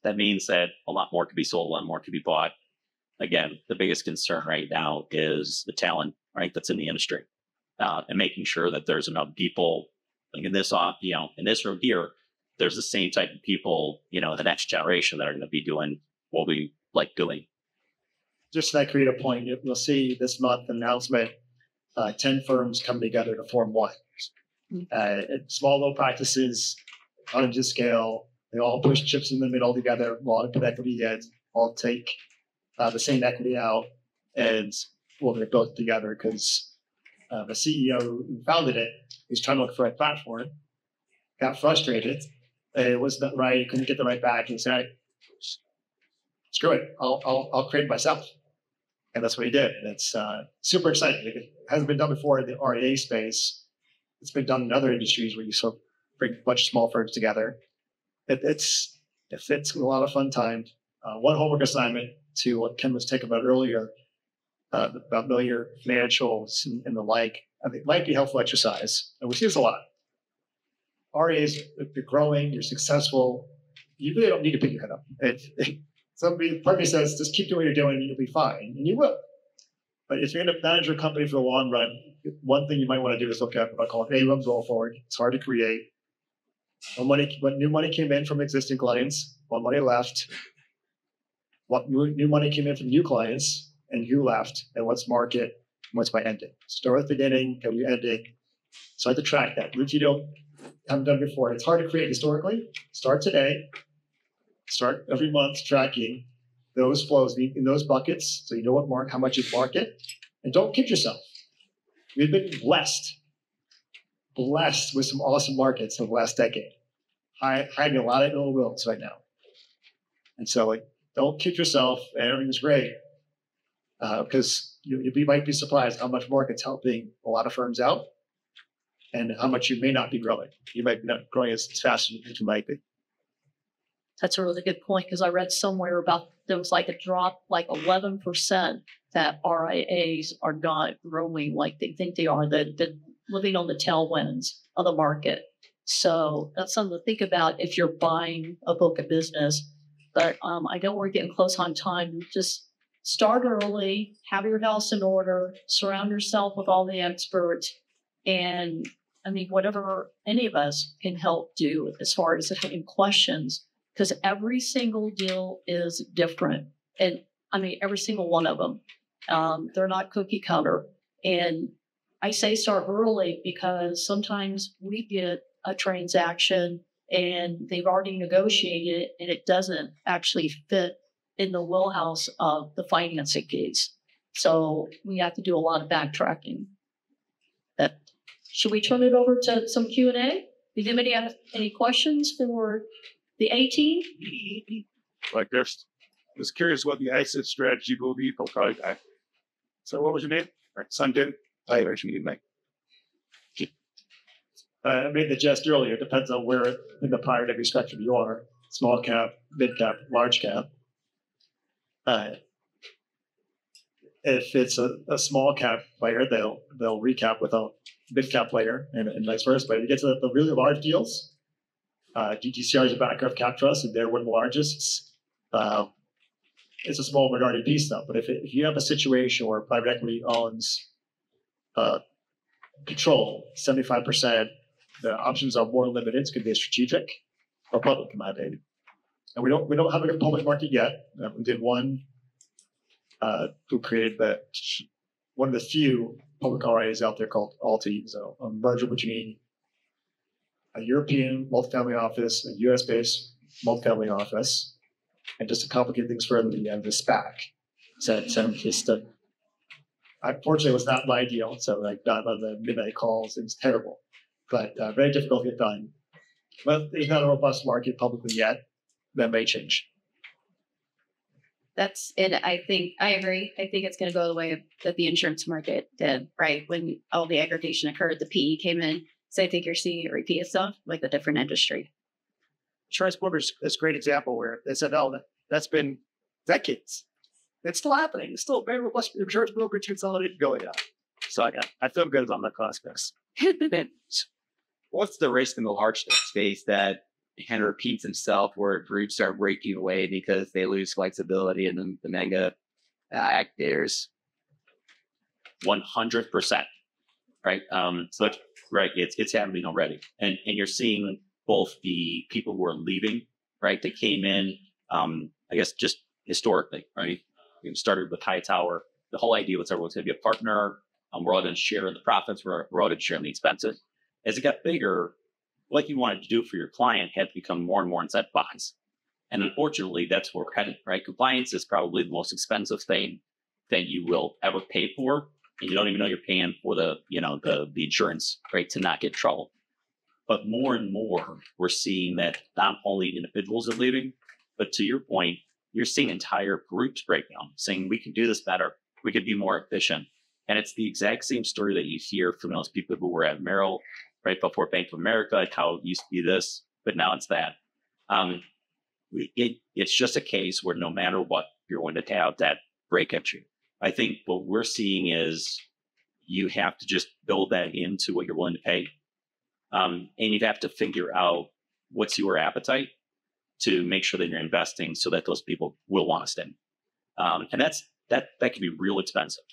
that means that a lot more could be sold, a lot more could be bought. Again, the biggest concern right now is the talent, right, that's in the industry, and making sure that there's enough people. Like in this room here, there's the same type of people, the next generation that are going to be doing what we like doing. Just to create a point, you'll see this month an announcement, 10 firms come together to form one. Small little practices, on a scale, they all push chips in the middle together, all put equity in, all take the same equity out, and we'll get built together because the CEO who founded it was trying to look for a platform, got frustrated, it wasn't right, couldn't get the right back, and said, screw it, I'll create it myself. And that's what he did. And it's super exciting. It hasn't been done before in the RIA space. It's been done in other industries where you sort of bring a bunch of small firms together. It's a lot of fun time. One homework assignment to what Ken was talking about earlier, about know your financials and the like, I think might be a helpful exercise. And we see this a lot. RIAs, if you're growing, you're successful, you really don't need to pick your head up. Somebody part of me says, just keep doing what you're doing and you'll be fine, and you will. But if you're going to manage your company for the long run, one thing you might want to do is look at what I call an A-run roll forward. It's hard to create. When new money came in from existing clients, what money left, what new money came in from new clients, and who left, and what's market, and what's my ending. Start at the beginning, go to your ending. So I have to track that. Which you haven't done before. It's hard to create historically. Start today. Start every month tracking those flows in those buckets so you know how much is market. And don't kid yourself. We've been blessed with some awesome markets of the last decade. Hiding a lot of ill wills right now. And so don't kid yourself, everything's great. Because you might be surprised how much market's helping a lot of firms out and how much you may not be growing. You might be not growing as fast as you might be. That's a really good point because I read somewhere about there was like a drop, like 11% that RIAs are not growing like they think they are. They're living on the tailwinds of the market. So that's something to think about if you're buying a book of business. But I know we're getting close on time. Just start early, have your house in order, surround yourself with all the experts, and whatever any of us can help do as far as having questions. Because every single deal is different. And every single one of them. They're not cookie cutter. And I say start early because sometimes we get a transaction and they've already negotiated it and it doesn't actually fit in the wheelhouse of the financing case. So we have to do a lot of backtracking. Should we turn it over to some Q&A? Did anybody have any questions for the 18? Like this. I was curious what the exit strategy will be for private equity. So what was your name? Sunday? I actually make. I made the jest earlier. It depends on where in the private equity spectrum you are. Small cap, mid cap, large cap. If it's a small cap player, they'll recap with a mid cap player and vice versa. But if you get to the really large deals, GTCR is a backer of CAPTRUST, and they're one of the largest. It's a small minority piece, though. But if you have a situation where private equity owns control 75%, the options are more limited. It could be a strategic or public, in my opinion. And we don't have a public market yet. We did one who created one of the few public RIAs out there called Alti, so a merger between a European multifamily office, a US-based multifamily office, and just to complicate things further, we have the SPAC. So unfortunately, it was not my deal. So got on the midnight calls. It was terrible, but very difficult to get done. But there's not a robust market publicly yet. That may change. I agree. I think it's going to go the way that the insurance market did, right? When all the aggregation occurred, the PE came in. So I think you're seeing it repeat itself like a different industry. Insurance brokers is a great example where they said, "Oh, that's been decades." it's still happening. It's still very robust insurance brokerage consolidation going on. So I feel good about my prospects. What's the risk in the large space that kind of repeats itself where groups start breaking away because they lose flexibility and then the mega actors? 100%. Right. So right. It's happening already. And you're seeing both the people who are leaving, right? They came in, I guess, just historically, right? We started with Hightower. The whole idea was everyone's going to be a partner. We're all going to share in the profits. We're all going to share in the expenses. As it got bigger, what you wanted to do for your client had to become more and more incentivized. And unfortunately, that's where we're headed, right? Compliance is probably the most expensive thing that you will ever pay for. And you don't even know you're paying for the insurance, right, to not get in trouble. But more and more, we're seeing that not only individuals are leaving, but to your point, you're seeing entire groups break down, saying we can do this better, we could be more efficient. And it's the exact same story that you hear from those people who were at Merrill right before Bank of America, like how it used to be this, but now it's that. It's just a case where no matter what, you're going to have that break entry. I think what we're seeing is you have to just build that into what you're willing to pay. And you'd have to figure out what's your appetite to make sure that you're investing so that those people will want to stay. And that can be real expensive.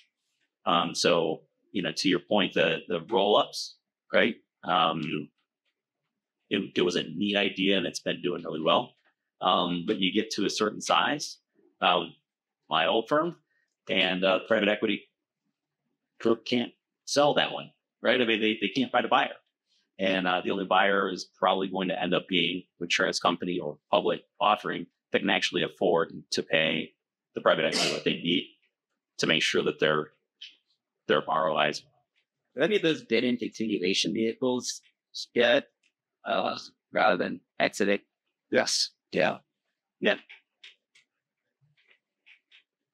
So, to your point, the roll-ups, right? It was a neat idea and it's been doing really well. But you get to a certain size, my old firm and private equity group can't sell that one, right? I mean, they can't find a buyer. And the only buyer is probably going to end up being an insurance company or public offering that can actually afford to pay the private equity what they need to make sure that their ROIs. Any of those dead end continuation vehicles yet, rather than exiting? Yes. Yeah. Yeah.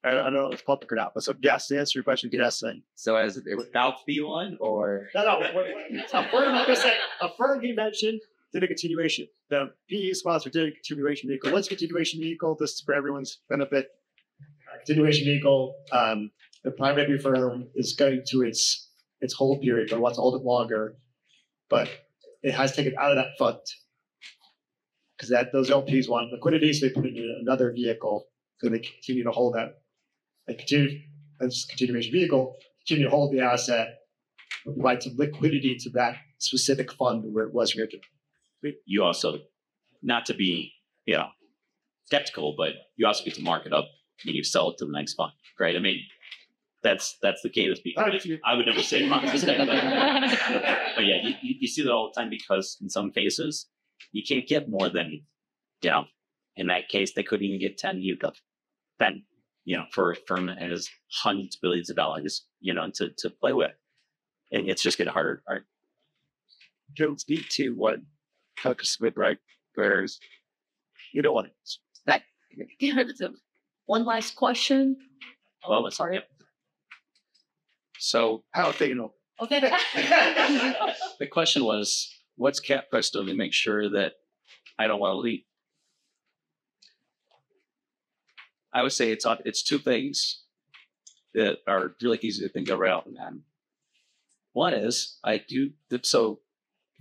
I don't know if it's public or not, but so yes, to answer your question, yes. So as it without B1 or? No. A firm he mentioned did a continuation. The PE sponsor did a continuation vehicle. What's a continuation vehicle? This is for everyone's benefit. Continuation vehicle, the private equity firm is going to its hold period, but wants to hold it longer, but it has taken out of that fund because those LPs want liquidity, so they put it in another vehicle so they continue to hold that. They continue as continuation vehicle, continue to hold the asset, provide some liquidity to that specific fund where it was created. You also, not to be skeptical, but you also get to mark it up and you sell it to the next fund, right? I mean, that's the case. I would never say but yeah, you see that all the time because in some cases you can't get more than, in that case they couldn't even get 10. You got 10, for a firm that has hundreds of billions of dollars, to play with. And it's just getting harder. All right. Don't speak to what Tucker Smith, right? Whereas you don't want it. One last question. Well, Sorry. So how they know? Okay. the question was, what's CAPTRUST doing to make sure that I don't want to leave? I would say it's two things that are really easy to think around. And one is so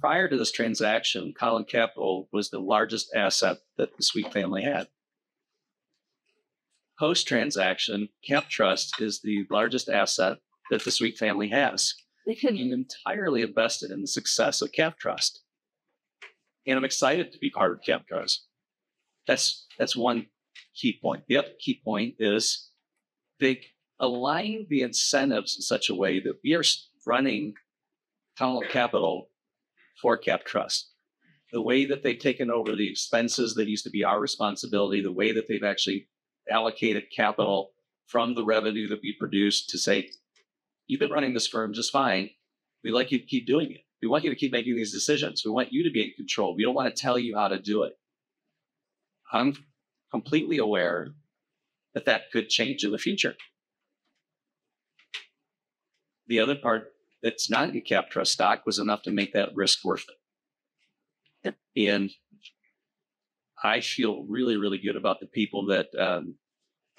prior to this transaction, Collin Capital was the largest asset that the Sweet family had. Post-transaction, CAPTRUST is the largest asset that the Sweet family has. They can be entirely invested in the success of CAPTRUST. And I'm excited to be part of CAPTRUST. That's one key point. The other key point is they align the incentives in such a way that we are running Collin Capital for CAPTRUST. The way that they've taken over the expenses that used to be our responsibility, the way that they've actually allocated capital from the revenue that we produce to say, you've been running this firm just fine. We'd like you to keep doing it. We want you to keep making these decisions. We want you to be in control. We don't want to tell you how to do it. I'm completely aware that could change in the future. The other part that's not a CAPTRUST stock was enough to make that risk worth it. And I feel really, really good about the people that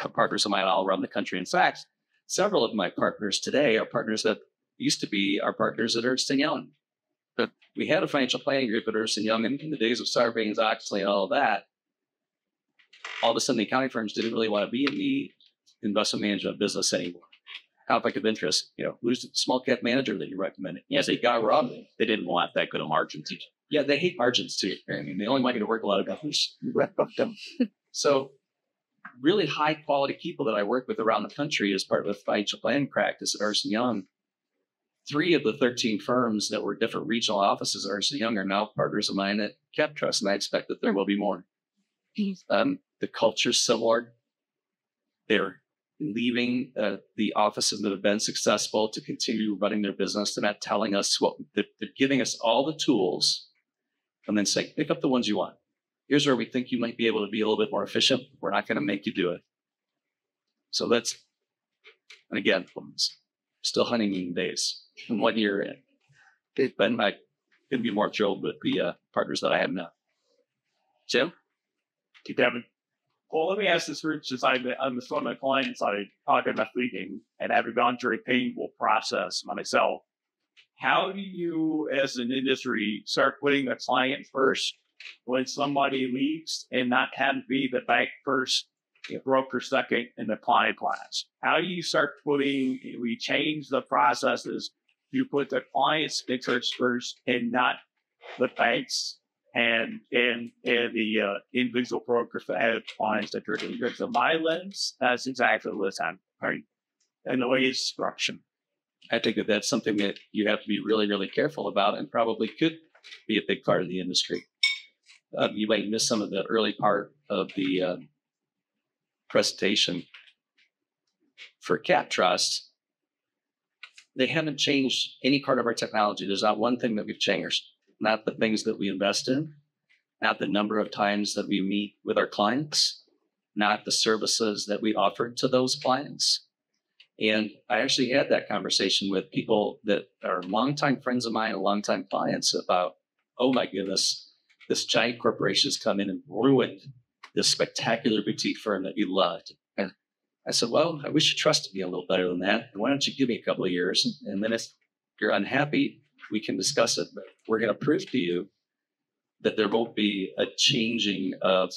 partners of mine all around the country. In fact, several of my partners today are partners that used to be our partners at Ernst & Young. But we had a financial planning group at Ernst & Young, and in the days of Sarbanes-Oxley and all of that, all of a sudden the accounting firms didn't really want to be in the investment management business anymore. Conflict of interest, who's the small cap manager that you recommended? Yes, they got robbed. They didn't want that good of margins. Yeah, they hate margins too. I mean, they only want you to work a lot of hours. So really high quality people that I work with around the country as part of the financial planning practice at Ernst & Young. 3 of the 13 firms that were different regional offices at Ernst & Young are now partners of mine at CAPTRUST, and I expect that there will be more. The culture's similar. They're leaving the offices that have been successful to continue running their business. They're not telling us they're giving us all the tools and then saying, pick up the ones you want. Here's where we think you might be able to be a little bit more efficient. We're not going to make you do it. So and again, still honeymoon days and 1 year in. But I couldn't be more thrilled with the partners that I have now. Jim? Devin. Well, let me ask this first, since I'm the one of my clients, I talk about thinking and having gone through a painful process myself. How do you, as an industry, start putting the client first when somebody leaves and not have to be the bank first, broker second, and the client last? How do you start we change the processes, you put the client's interests first and not the banks and the individual brokers that have clients that are doing good. So my lens, that's exactly what I'm right. And the way it's structured. I think that's something that you have to be really, really careful about and probably could be a big part of the industry. You might miss some of the early part of the presentation. For CAPTRUST, they haven't changed any part of our technology. There's not one thing that we've changed. Not the things that we invest in, not the number of times that we meet with our clients, not the services that we offer to those clients. And I actually had that conversation with people that are longtime friends of mine and longtime clients about, oh my goodness, this giant corporation has come in and ruined this spectacular boutique firm that you loved. And I said, well, I wish you trusted me a little better than that. Why don't you give me a couple of years? And then if you're unhappy, we can discuss it, but we're going to prove to you that there won't be a changing of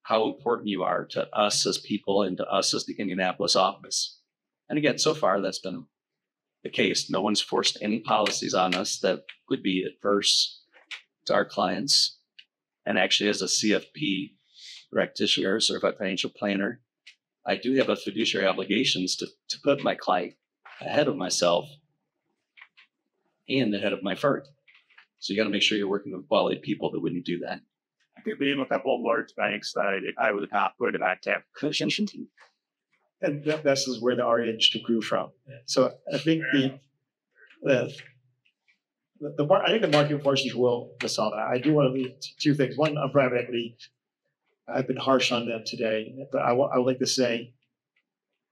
how important you are to us as people and to us as the Indianapolis office. And again, so far, that's been the case. No one's forced any policies on us that would be adverse to our clients. And actually, as a CFP practitioner, certified financial planner, I do have a fiduciary obligations to put my client ahead of myself and the head of my firm. So you got to make sure you're working with quality people that wouldn't do that. I could be in a couple of large banks that I would not put it at tap. And this is where the RA industry grew from. So I think I think the market forces will solve that. I do want to leave 2 things. One, on private equity, I've been harsh on them today, but I would like to say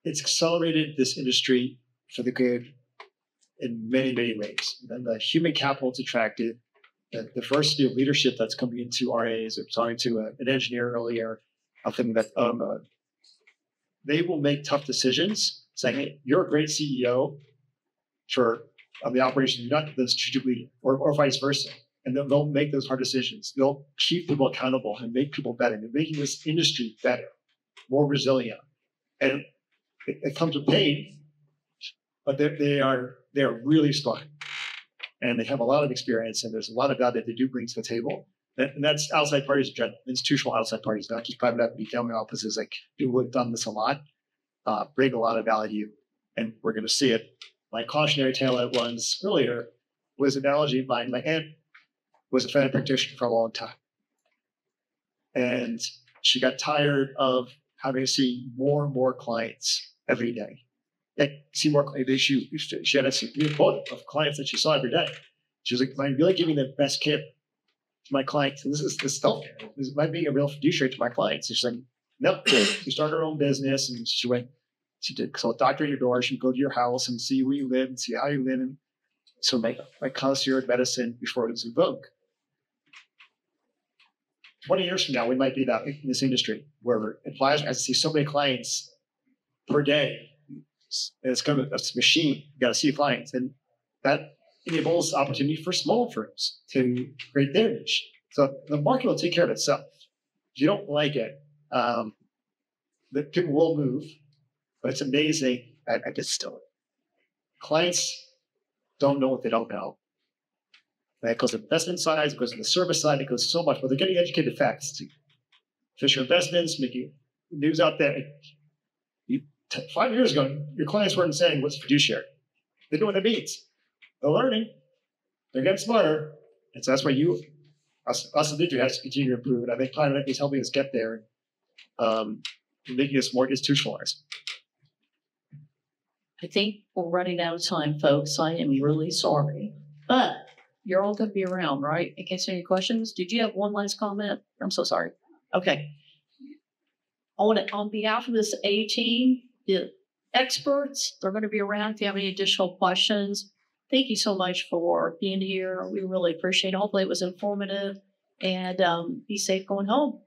it's accelerated this industry for the good in many, many ways. And the human capital it's attracted, the diversity of leadership that's coming into RAs. I was talking to an engineer earlier. I think that they will make tough decisions, saying, hey, you're a great CEO for the operation, you're not the strategic leader, or vice versa. And they'll make those hard decisions. They'll keep people accountable and make people better. They're making this industry better, more resilient. And it comes with pain, but they are really strong. And they have a lot of experience, and there's a lot of value that they do bring to the table. And that's outside parties in general, institutional outside parties, not just private equity, family offices, like people who have done this a lot, bring a lot of value, and we're going to see it. My cautionary tale at once earlier was an analogy of mine. My aunt was a family practitioner for a long time. And she got tired of having to see more and more clients every day. Like, see more clients. She had a quote of clients that she saw every day. She was like, I'm really giving the best care to my clients. And this might be a real fiduciary to my clients. And she's like, no, she started her own business, and she did so a doctor at your door. She'd go to your house and see where you live and see how you live. And so my concierge medicine before it was in vogue. 20 years from now, we might be that in this industry where advisors, as I see so many clients per day. It's kind of a machine. You got to see clients, and that enables opportunity for small firms to create their niche. So the market will take care of itself. If you don't like it, the people will move. But it's amazing. I just still clients don't know what they don't know. That goes to the investment side, it goes to the service side, it goes so much. But they're getting educated facts to Fisher Investments, making news out there. 5 years ago, your clients weren't saying what's fiduciary. They know what it means. They're learning. They're getting smarter. And so that's why us as a leader, has to continue to improve. And I think climate is helping us get there, making us more institutionalized. I think we're running out of time, folks. I am really sorry. But you're all going to be around, right? In case any questions. Did you have one last comment? I'm so sorry. Okay. On behalf of this A team, the experts, they're going to be around if you have any additional questions. Thank you so much for being here. We really appreciate it. Hopefully it was informative, and be safe going home.